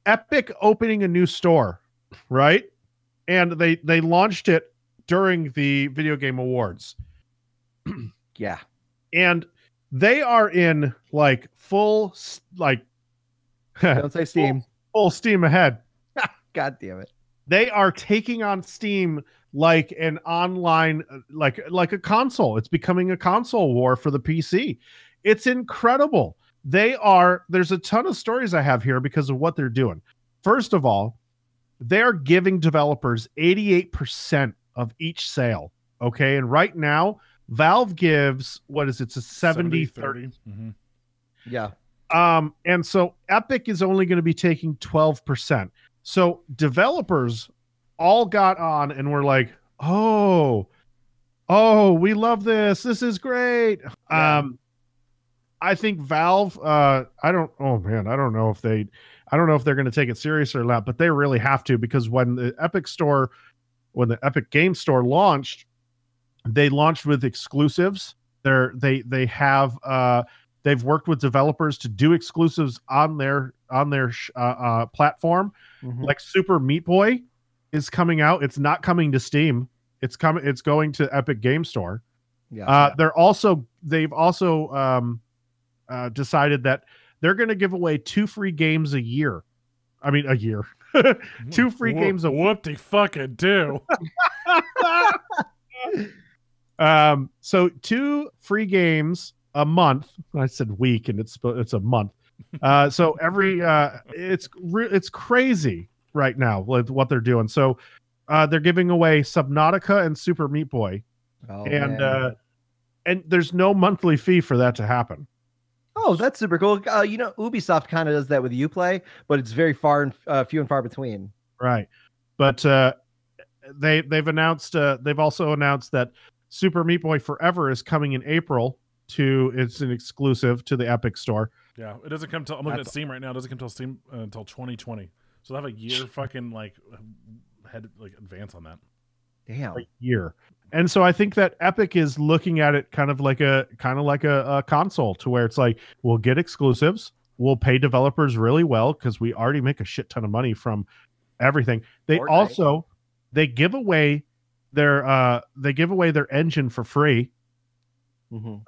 Epic opening a new store, right? And they launched it during the video game awards. Yeah. And they are in like full Don't say Steam. full steam ahead. God damn it. They are taking on Steam like an online like a console. It's becoming a console war for the PC. It's incredible. There's a ton of stories I have here because of what they're doing. First of all, they're giving developers 88% of each sale. Okay. And right now, Valve gives, what is it? It's a 70-30. Yeah. And so Epic is only going to be taking 12%. So developers all got on and were like, oh, we love this. This is great. Yeah. I think Valve, I don't know if they're going to take it serious or not, but they really have to, because when the Epic Game Store launched, they launched with exclusives. They've worked with developers to do exclusives on their platform. Like Super Meat Boy is coming out. It's not coming to Steam. It's going to Epic Game Store. Yeah. They've also decided that they're going to give away 2 free games a year. I mean, a year. 2 free games a week. Whoop-de fucking do. So 2 free games a month. I said week, and it's a month. So every it's crazy right now with what they're doing. So they're giving away Subnautica and Super Meat Boy, and there's no monthly fee for that to happen. Oh, that's super cool. Ubisoft kind of does that with Uplay, but it's very few and far between. Right, but they've announced. They've also announced that Super Meat Boy Forever is coming in April. It's an exclusive to the Epic Store. Yeah, it doesn't come till, I'm looking at Steam right now. It doesn't come till Steam until 2020. So they have a year fucking advance on that. Damn. A year. And so I think that Epic is looking at it kind of like a console, to where it's like, we'll get exclusives, we'll pay developers really well because we already make a shit ton of money from everything. They give away their engine for free.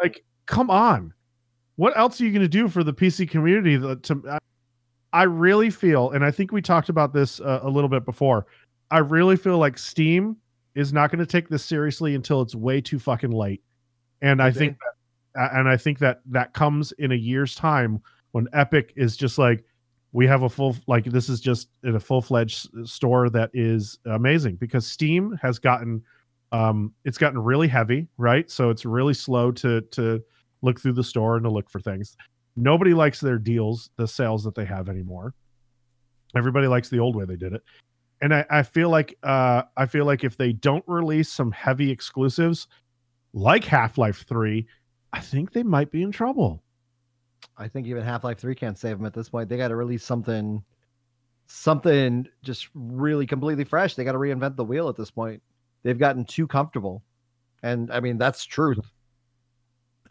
Like, come on. What else are you going to do for the PC community? I really feel, and I think we talked about this a little bit before, I really feel like Steam is not going to take this seriously until it's way too fucking late. And I think that comes in a year's time when Epic is just like, we have this is just in a full-fledged store that is amazing, because Steam has gotten it's gotten really heavy, right? So it's really slow to look through the store and to look for things. Nobody likes their deals, the sales that they have anymore. Everybody likes the old way they did it. And I feel like if they don't release some heavy exclusives like Half-Life 3, I think they might be in trouble. I think even Half-Life 3 can't save them at this point. They got to release something just really completely fresh. They got to reinvent the wheel at this point. They've gotten too comfortable. And I mean, that's truth.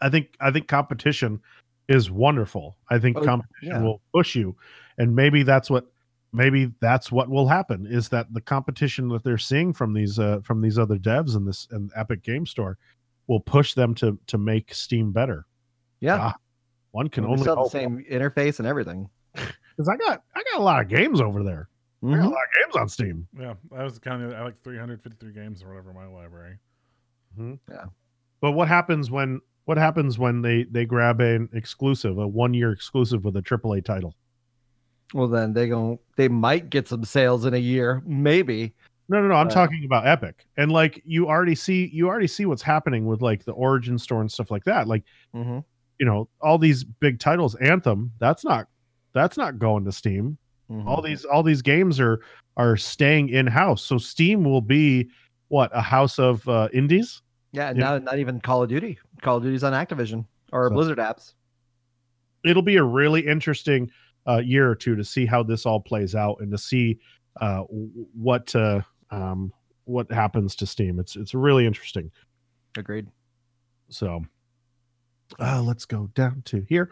I think competition is wonderful. I think competition will push you, and maybe that's what will happen, is that the competition that they're seeing from these other devs and Epic Game Store will push them to make Steam better. Yeah, one can only only sell the hope. same interface and everything. Because I got a lot of games over there. I got a lot of games on Steam. Yeah, I was counting. I like 353 games or whatever in my library. Yeah, but what happens when they grab an exclusive, a 1-year exclusive with a AAA title? Well, then they might get some sales in a year, maybe. No. I'm talking about Epic, and like you already see what's happening with like the Origin Store and stuff like that. Like, you know, all these big titles, Anthem, that's not going to Steam. All these games are staying in house. So Steam will be a house of indies. Yeah, not even Call of Duty. Call of Duty's on Activision or Blizzard apps. It'll be a really interesting year or two to see how this all plays out and to see what happens to Steam. It's really interesting. Agreed. So let's go down to here.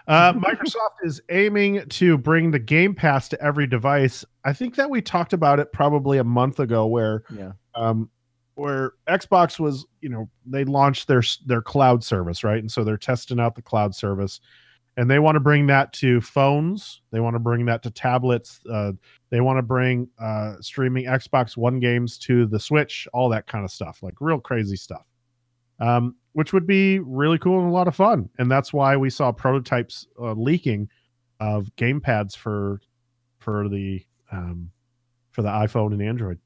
Microsoft is aiming to bring the Game Pass to every device. I think that we talked about it probably a month ago where Xbox was, you know, they launched their cloud service, right? And so they're testing out the cloud service, and they want to bring that to phones. They want to bring that to tablets. They want to bring streaming Xbox One games to the Switch, all that kind of stuff, like real crazy stuff, which would be really cool and a lot of fun. And that's why we saw prototypes leaking of gamepads for the iPhone and Android.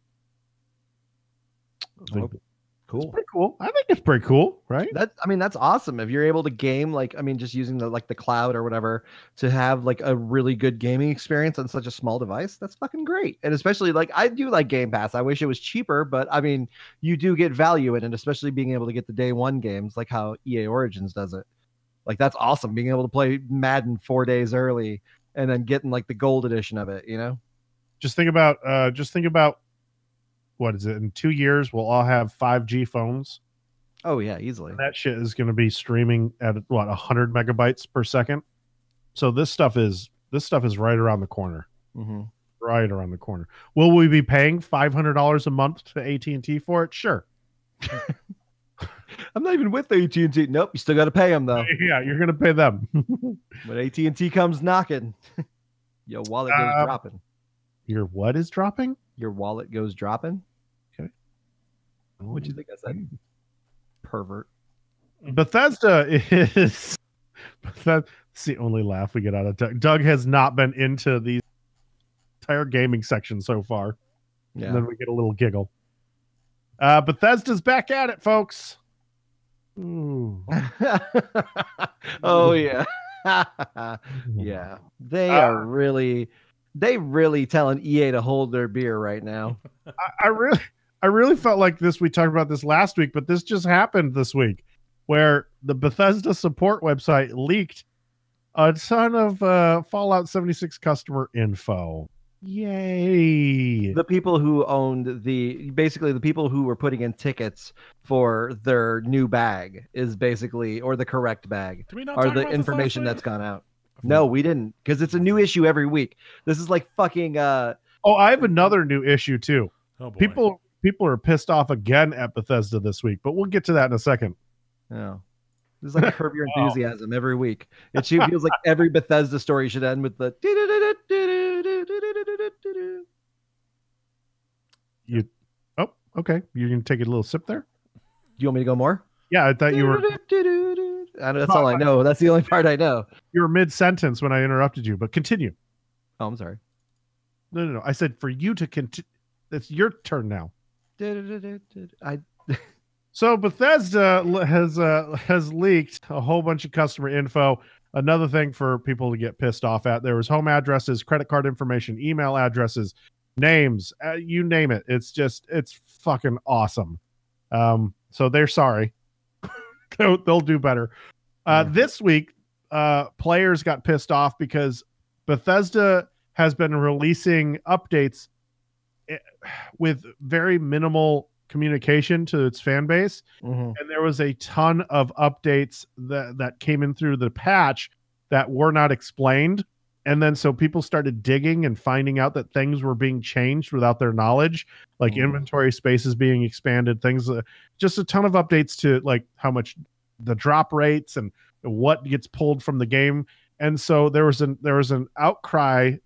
Cool. It's pretty cool. I think it's pretty cool, right? That's awesome. If you're able to game, just using the cloud or whatever to have like a really good gaming experience on such a small device, that's fucking great. And especially I do like Game Pass. I wish it was cheaper, but I mean, you do get value in it, especially being able to get the day one games like how EA Origins does it. Like that's awesome. Being able to play Madden 4 days early and then getting like the gold edition of it, you know? Just think about what is it? In 2 years, we'll all have 5G phones. Oh yeah, easily. And that shit is going to be streaming at 100 megabytes per second. So this stuff is right around the corner. Right around the corner. Will we be paying $500 a month to AT&T for it? Sure. I'm not even with AT&T. Nope, you still got to pay them though. Yeah, you're going to pay them. When AT&T comes knocking, your wallet goes dropping. Your what is dropping? Your wallet goes dropping. Okay. What'd you think I said? Pervert. Bethesda is that's the only laugh we get out of Doug. Doug has not been into the entire gaming section so far. Yeah. And then we get a little giggle. Bethesda's back at it, folks. Ooh. Oh yeah. Yeah. They are really telling EA to hold their beer right now. I really felt like this. We talked about this last week, but this just happened this week, where the Bethesda support website leaked a ton of Fallout 76 customer info. Yay! The people who owned the people who were putting in tickets for their new bag is basically, or the correct bag, are the information that's gone out. No, we didn't, because it's a new issue every week. This is like fucking. Oh, I have another new issue too. Oh, boy. People are pissed off again at Bethesda this week, but we'll get to that in a second. Oh, this is like Curb Your Enthusiasm every week. It feels like every Bethesda story should end with the. Okay. You're gonna take a little sip there. Do you want me to go more? Yeah, I thought you were. That's all I know. That's the only part I know. You were mid-sentence when I interrupted you, but continue. Oh, I'm sorry. No. I said for you to continue. It's your turn now. So Bethesda has leaked a whole bunch of customer info. Another thing for people to get pissed off at. There was home addresses, credit card information, email addresses, names, you name it. It's fucking awesome. So they're sorry. They'll do better. This week, players got pissed off because Bethesda has been releasing updates with very minimal communication to its fan base. Mhm. And there was a ton of updates that came in through the patch that were not explained. And then so people started digging and finding out that things were being changed without their knowledge, like inventory spaces being expanded, things, just a ton of updates to like how much the drop rates and what gets pulled from the game. And so there was an outcry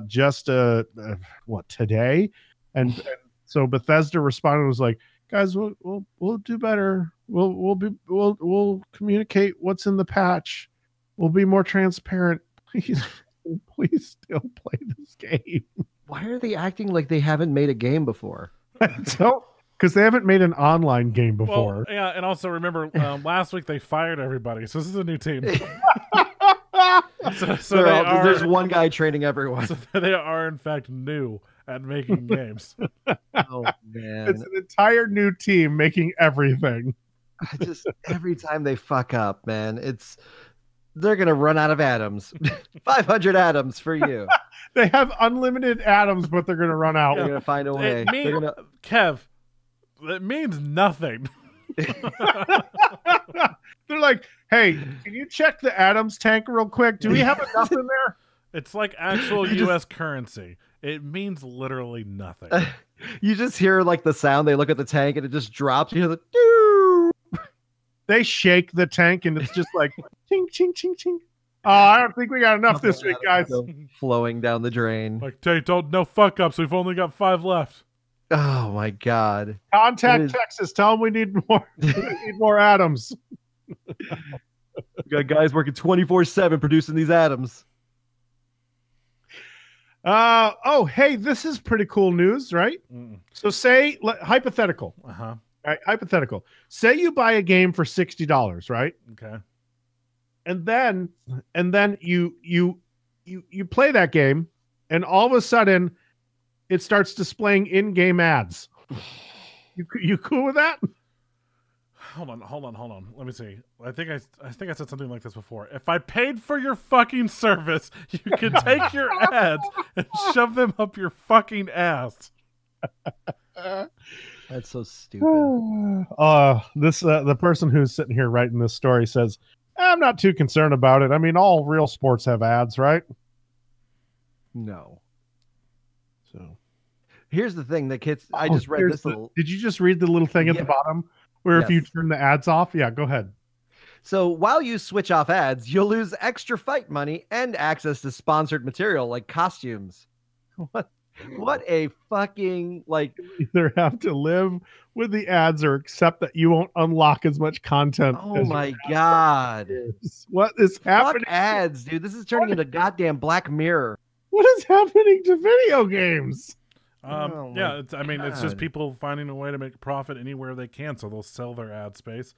just today, and so Bethesda responded, was like, guys, we'll do better. We'll communicate what's in the patch. We'll be more transparent. Please still play this game. Why are they acting like they haven't made a game before? So because they haven't made an online game before. Well, yeah, and also remember last week they fired everybody, so this is a new team. so there's one guy training everyone. So they are in fact new at making games. Oh man, it's an entire new team making everything. Every time they fuck up, man, they're gonna run out of atoms. 500 atoms for you. They have unlimited atoms, but they're gonna run out. They're gonna find a way. Kev, that means nothing. They're like, hey, can you check the atoms tank real quick? Do we have enough in there? It's like actual U.S. currency. It means literally nothing. You just hear like the sound. They look at the tank and it just drops. You hear the doo. They shake the tank and it's just like ching, ching, ching, ching. Oh, I don't think we got enough this week, guys. Flowing down the drain. Like, no fuck ups. We've only got 5 left. Oh my god! Contact Texas. Tell them we need more. We need more atoms. We got guys working 24/7 producing these atoms. Oh, hey, this is pretty cool news, right? So say hypothetical. Right, hypothetical. Say you buy a game for $60, right? Okay. And then you play that game, and all of a sudden it starts displaying in-game ads. You cool with that? Hold on. Let me see. I think I said something like this before. If I paid for your fucking service, you could take your ads and shove them up your fucking ass. That's so stupid. The person who's sitting here writing this story says, I'm not too concerned about it. I mean, all real sports have ads, right? No. So here's the thing, the kids. I just read this little. Did you just read the little thing at the bottom where if you turn the ads off? Yeah, go ahead. So while you switch off ads, you'll lose extra fight money and access to sponsored material like costumes. What a fucking like. You either have to live with the ads or accept that you won't unlock as much content. Oh my god! What is happening? Fuck ads, dude. This is turning into goddamn Black Mirror. What is happening to video games? Yeah, it's just people finding a way to make profit anywhere they can, so they'll sell their ad space.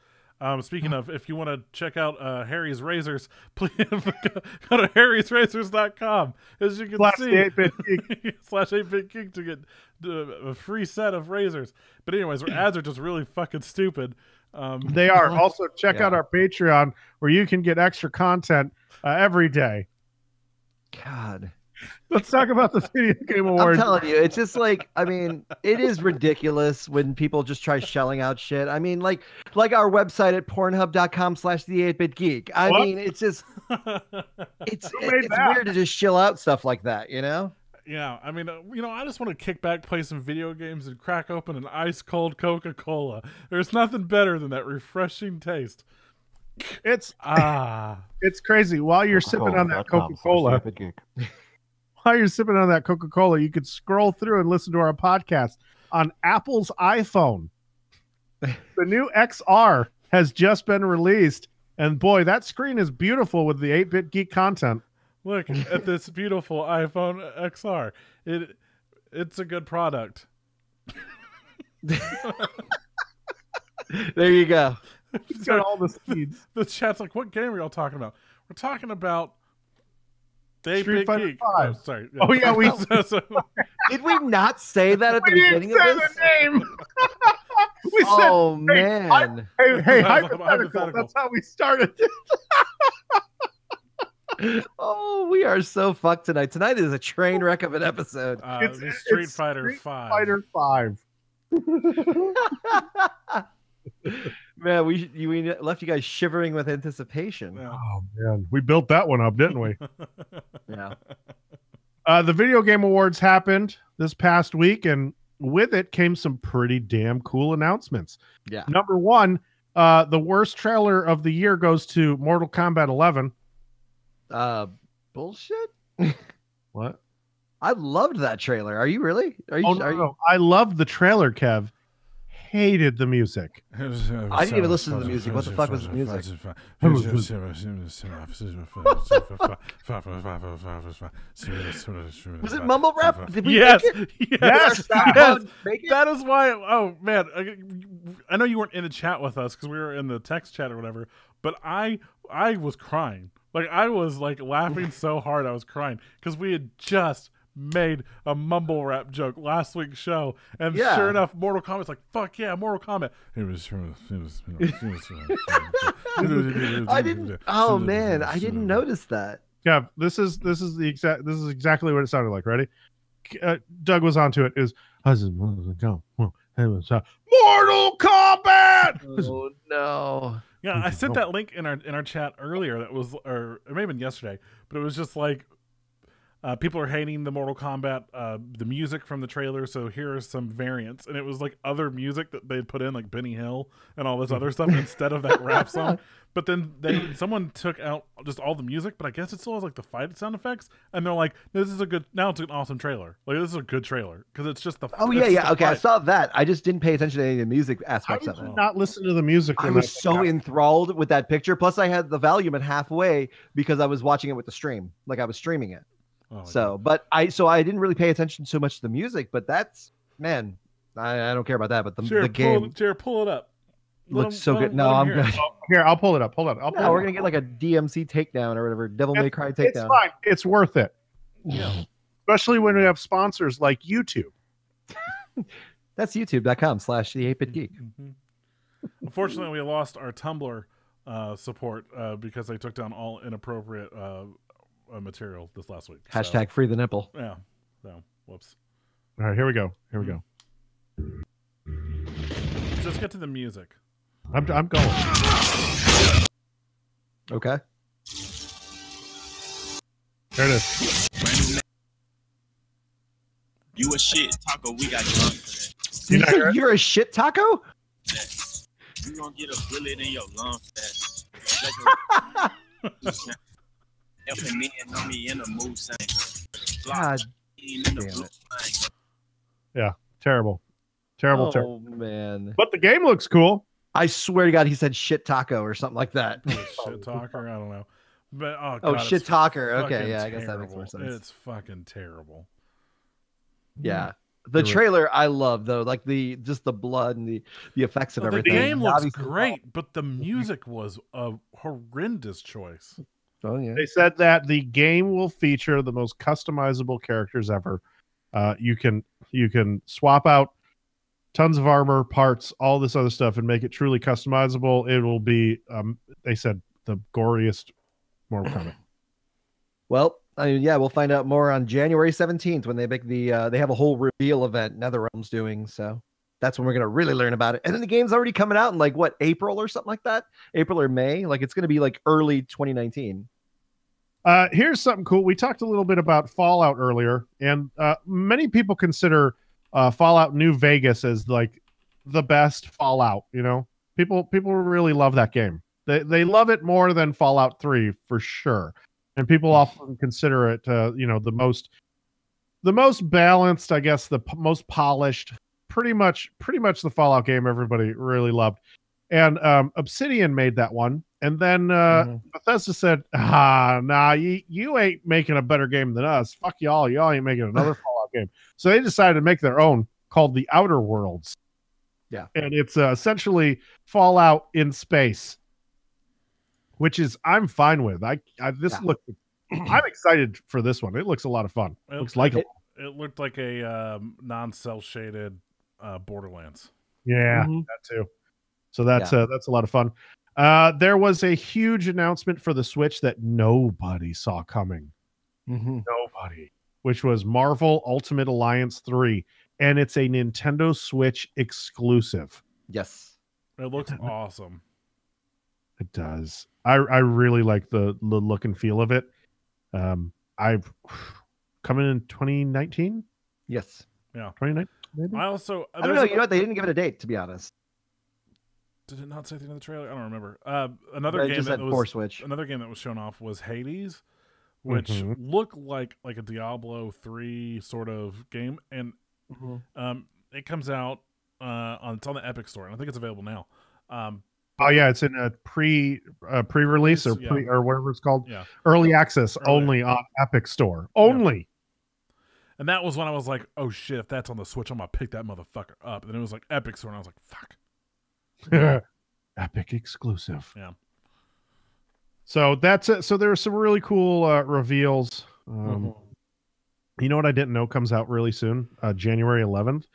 Speaking of, if you want to check out Harry's Razors, please go to harrysrazors.com. As you can see, /8BitGeek Geek to get a free set of razors. But anyways, our ads are just really fucking stupid. They are. Also, check out our Patreon where you can get extra content every day. God. Let's talk about the Video Game Awards. I'm telling you, it's just like, I mean, it is ridiculous when people just try shelling out shit. I mean, like our website at pornhub.com/the8bitgeek. I mean, it's just, it's weird to just shill out stuff like that, you know? Yeah, I mean, I just want to kick back, play some video games, and crack open an ice cold Coca-Cola. There's nothing better than that refreshing taste. It's crazy. While you're sipping on that Coca-Cola. While you're sipping on that Coca-Cola, you could scroll through and listen to our podcast on Apple's iPhone. The new XR has just been released, and boy, that screen is beautiful with the 8-Bit Geek content. Look at this beautiful iPhone XR. It's a good product. There you go. It's got all the speeds. The chat's like, what game are y'all talking about? We're talking about Street Fighter Geek. 5. Oh, sorry. Oh, yeah, we did we not say that at the beginning of this? The name. We said, oh, man. Hey, hypothetical. That's how we started. Oh, we are so fucked tonight. Tonight is a train wreck of an episode. The Street Fighter Street 5. Fighter 5. Man, we left you guys shivering with anticipation. Yeah. Oh man, we built that one up, didn't we? Yeah. The Video Game Awards happened this past week, and with it came some pretty damn cool announcements. Yeah. Number one, the worst trailer of the year goes to Mortal Kombat 11. Bullshit. What? I loved that trailer. Are you really? Are you? Oh no, I loved the trailer, Kev. Hated the music. I didn't even listen to the music. What the fuck was the music? Was it mumble rap? Did we Yes, make it? yes, Did yes. make it? That is why. Oh man, I know you weren't in the chat with us because we were in the text chat or whatever. But I was crying. Like I was like laughing so hard I was crying because we had just made a mumble rap joke last week's show, and Yeah. sure enough, Mortal Kombat's like, "Fuck yeah, Mortal Kombat!" I didn't. Oh man, I didn't notice that. Kev, this is exactly what it sounded like. Ready? Doug was onto it. Is go Mortal Kombat? Oh no. Yeah, I sent that link in our chat earlier. That was, or it may have been yesterday, but it was just like people are hating the Mortal Kombat, the music from the trailer. So here are some variants, and it was like other music that they'd put in, like Benny Hill and all this other stuff instead of that rap song. But then someone took out just all the music, but I guess it still has like the fight sound effects, and they're like, "This is now it's an awesome trailer. Like this is a good trailer because it's just the." Oh it's yeah, just yeah. the Okay, I fight." saw that. I just didn't pay attention to any of the music How aspects did of you it. not listen to the music? I when was that so happened? enthralled with that picture. Plus, I had the volume at halfway because I was watching it with the stream, like I was streaming it. Oh, my So, but I didn't really pay attention so much to the music. But that's man, I don't care about that. But the game Jared, pull it up. looks so good. No, I'm good. Here, I'll pull it up. Hold on. I'll pull No, it we're up. gonna get like a DMC takedown or whatever, Devil May Cry It's takedown. fine. It's worth it, Yeah. especially when we have sponsors like YouTube. That's youtube.com/the8bitgeek. Mm-hmm. Unfortunately, we lost our Tumblr support because they took down all inappropriate material this last week. So, Hashtag free the nipple. yeah. So, whoops. All right, here we go. Here we go. Just get to the music. I'm going. Okay. There it is. You a shit taco, we got drunk for that. You know, You're a shit taco? You gonna get a bullet in your lung for that. Helping me and know me in the mood saying God in the damn blue it. line. terrible. Terrible. Oh man. But the game looks cool. I swear to God, he said shit taco or something like that. Shit talker, I don't know. But Oh, God, shit it's talker. Okay, fucking yeah, I guess that makes more terrible. sense. It's fucking terrible. Yeah. The trailer I love though, like just the blood and the effects of Well, the everything. game looks Obviously- great, but the music was a horrendous choice. Oh yeah. They said that the game will feature the most customizable characters ever. You can swap out tons of armor, parts, all this other stuff, and make it truly customizable. It will be, they said, the goriest Mortal Kombat. Well, I mean, yeah, we'll find out more on January 17th when they make they have a whole reveal event NetherRealm's doing. So that's when we're gonna really learn about it. And then the game's already coming out in like what, April or something like that? April or May? Like it's gonna be like early 2019. Here's something cool. We talked a little bit about Fallout earlier, and many people consider Fallout New Vegas as like the best Fallout. You know, people really love that game. They love it more than Fallout 3 for sure, and people often consider it, the most balanced, I guess, the most polished, pretty much the Fallout game everybody really loved. And Obsidian made that one, and then Bethesda said, nah, you ain't making a better game than us. Fuck y'all ain't making another Fallout game. So they decided to make their own called The Outer Worlds. Yeah. And it's essentially Fallout in space, which is I'm fine with. I'm excited for this one. It looks a lot of fun. It looks like it looked like a non-cell shaded Borderlands. that too. So that's a lot of fun. There was a huge announcement for the Switch that nobody saw coming. Nobody. Which was Marvel Ultimate Alliance 3. And it's a Nintendo Switch exclusive. Yes. It looks awesome. It does. I really like the look and feel of it. I've coming in 2019. Yes. Yeah. 2019. Maybe? I also I don't know. You know what? They didn't give it a date, to be honest. Did it not say at the end of the trailer? I don't remember. Another But it game just that said was for Switch. another game that was shown off was Hades, which looked like a Diablo 3 sort of game, and it comes out it's on the Epic Store, and I think it's available now. Oh yeah, it's in a pre-release or yeah. or whatever it's called. Yeah. Early access only on Epic Store. Only. And that was when I was like, oh shit, if that's on the Switch, I'm gonna pick that motherfucker up. And then it was like Epic Store, and I was like, fuck. Epic exclusive. Yeah. So that's it. So there are some really cool reveals. You know what I didn't know comes out really soon? January 11th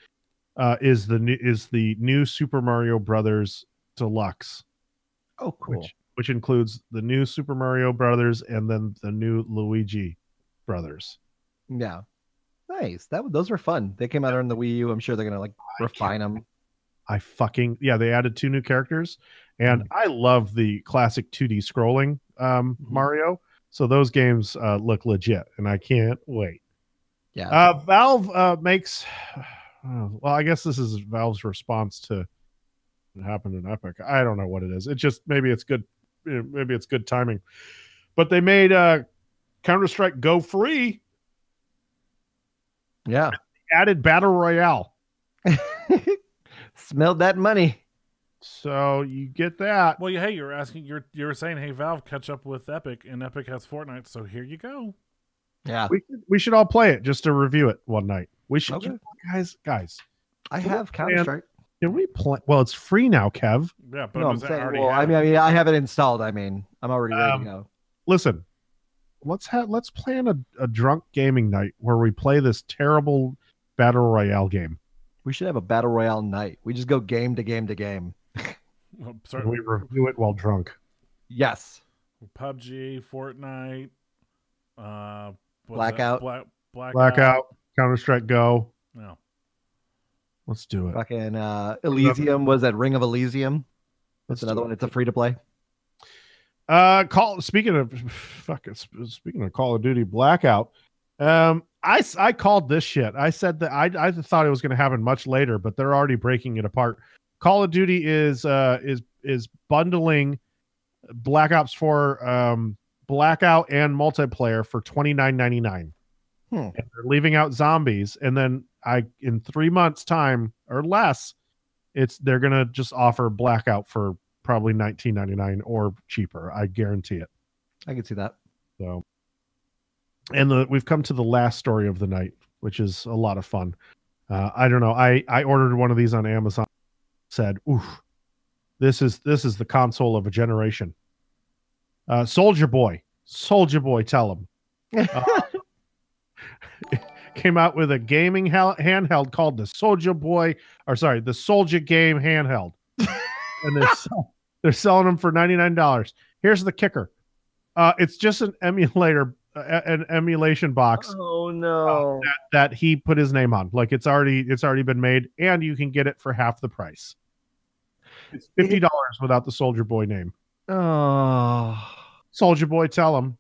is the new Super Mario Brothers Deluxe. Oh, cool. Which includes the new Super Mario Brothers and then the new Luigi Brothers. Yeah. Nice. Those were fun. They came out on the Wii U. I'm sure they're gonna refine them. They added 2 new characters, and I love the classic 2D scrolling Mario. So those games look legit, and I can't wait. Yeah. Valve makes. Well, I guess this is Valve's response to what happened in Epic. I don't know what it is. It just maybe it's good. Maybe it's good timing. But they made Counter-Strike Go free. Yeah. Added Battle Royale. Smelled that money. So you get that. Well, hey, you were saying, hey, Valve, catch up with Epic, and Epic has Fortnite, so here you go. Yeah. We should all play it just to review it one night. We should, Okay. guys. I have Counter-Strike. Can we play? Well, it's free now, Kev. Yeah, but No, I'm saying, I have it installed. I mean, I'm already ready to go. Listen, let's plan a drunk gaming night where we play this terrible Battle Royale game. We should have a Battle Royale night. We just go game to game to game. And we review it while drunk. Yes. PUBG, Fortnite, Blackout. Blackout, Counter-Strike Go. No. Let's do it. Fucking Elysium. Was that Ring of Elysium? That's another one. It's a free to play. Speaking of Call of Duty Blackout, I called this shit. I said that I thought it was going to happen much later, but they're already breaking it apart. Call of Duty is bundling Black Ops 4 Blackout and multiplayer for $29.99. And they're leaving out zombies, and then in 3 months' time or less, they're gonna just offer Blackout for probably $19.99 or cheaper. I guarantee it. I can see that. So, and we've come to the last story of the night, which is a lot of fun. I don't know. I ordered one of these on Amazon. Said, "Oof, this is the console of a generation." Soldier Boy, tell him. Came out with a gaming handheld called the Soldier Game handheld, and they're selling them for $99. Here's the kicker: it's just an emulation box. Oh no! That he put his name on. Like it's already been made, and you can get it for half the price. It's $50 without the Soldier Boy name. Oh, Soldier Boy, tell him.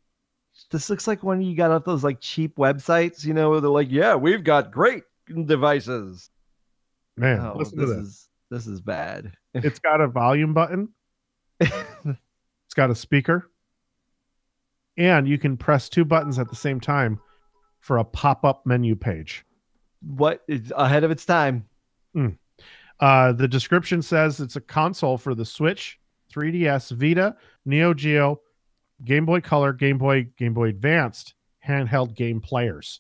This looks like when you got off those like cheap websites, you know, where they're like, "Yeah, we've got great devices." Man, listen to this. This is bad. It's got a volume button. It's got a speaker. And you can press 2 buttons at the same time for a pop-up menu page. What is ahead of its time? The description says it's a console for the Switch, 3DS, Vita, Neo Geo, Game Boy Color, Game Boy Advanced, handheld game players.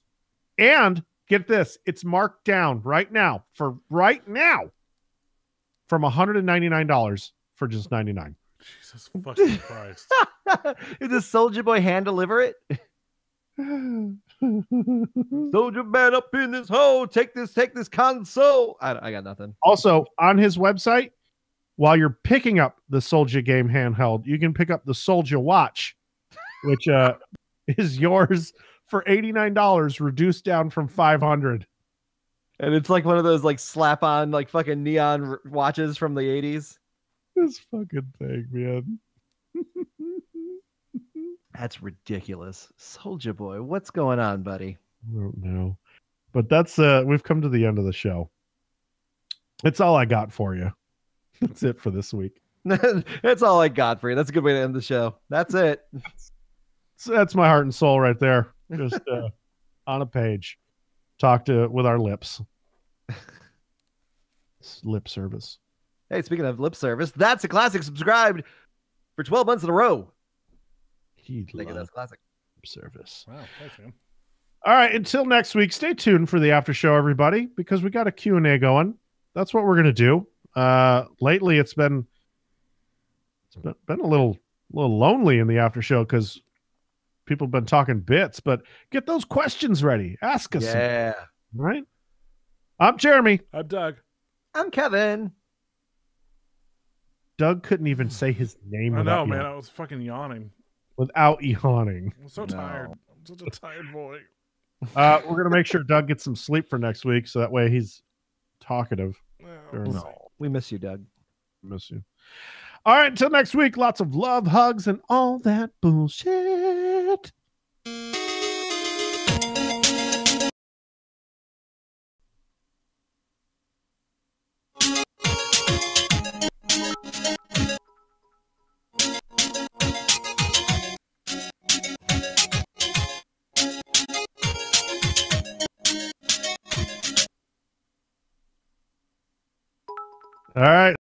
And get this, it's marked down right now from $199 for just $99. Jesus fucking Christ. Did the Soldier Boy hand deliver it? Soldier man up in this hole. Take this console. I got nothing. Also, on his website, while you're picking up the Soldier game handheld, you can pick up the Soldier watch, which is yours for $89, reduced down from $500. And it's like one of those like slap on like fucking neon watches from the 80s. This fucking thing, man. That's ridiculous. Soldier Boy, what's going on, buddy? I don't know. But that's we've come to the end of the show. It's all I got for you. That's it for this week. That's all I got for you. That's a good way to end the show. That's it. So that's my heart and soul right there. Just on a page. Talk to with our lips. Lip service. Hey, speaking of lip service, that's a classic. Subscribed for 12 months in a row. That's classic. Lip service. Wow, thanks, man. All right, until next week, stay tuned for the after show, everybody, because we got a Q&A going. That's what we're going to do. Lately, it's been a little lonely in the after show because people have been talking bits, but get those questions ready. Ask us. Yeah. All right. I'm Jeremy. I'm Doug. I'm Kevin. Doug couldn't even say his name I without know, man. yawning. I was fucking yawning. Without yawning. I'm so tired. I'm such a tired boy. We're going to make sure Doug gets some sleep for next week, so that way he's talkative. No, we miss you, Doug. Miss you. All right, until next week, lots of love, hugs, and all that bullshit. All right.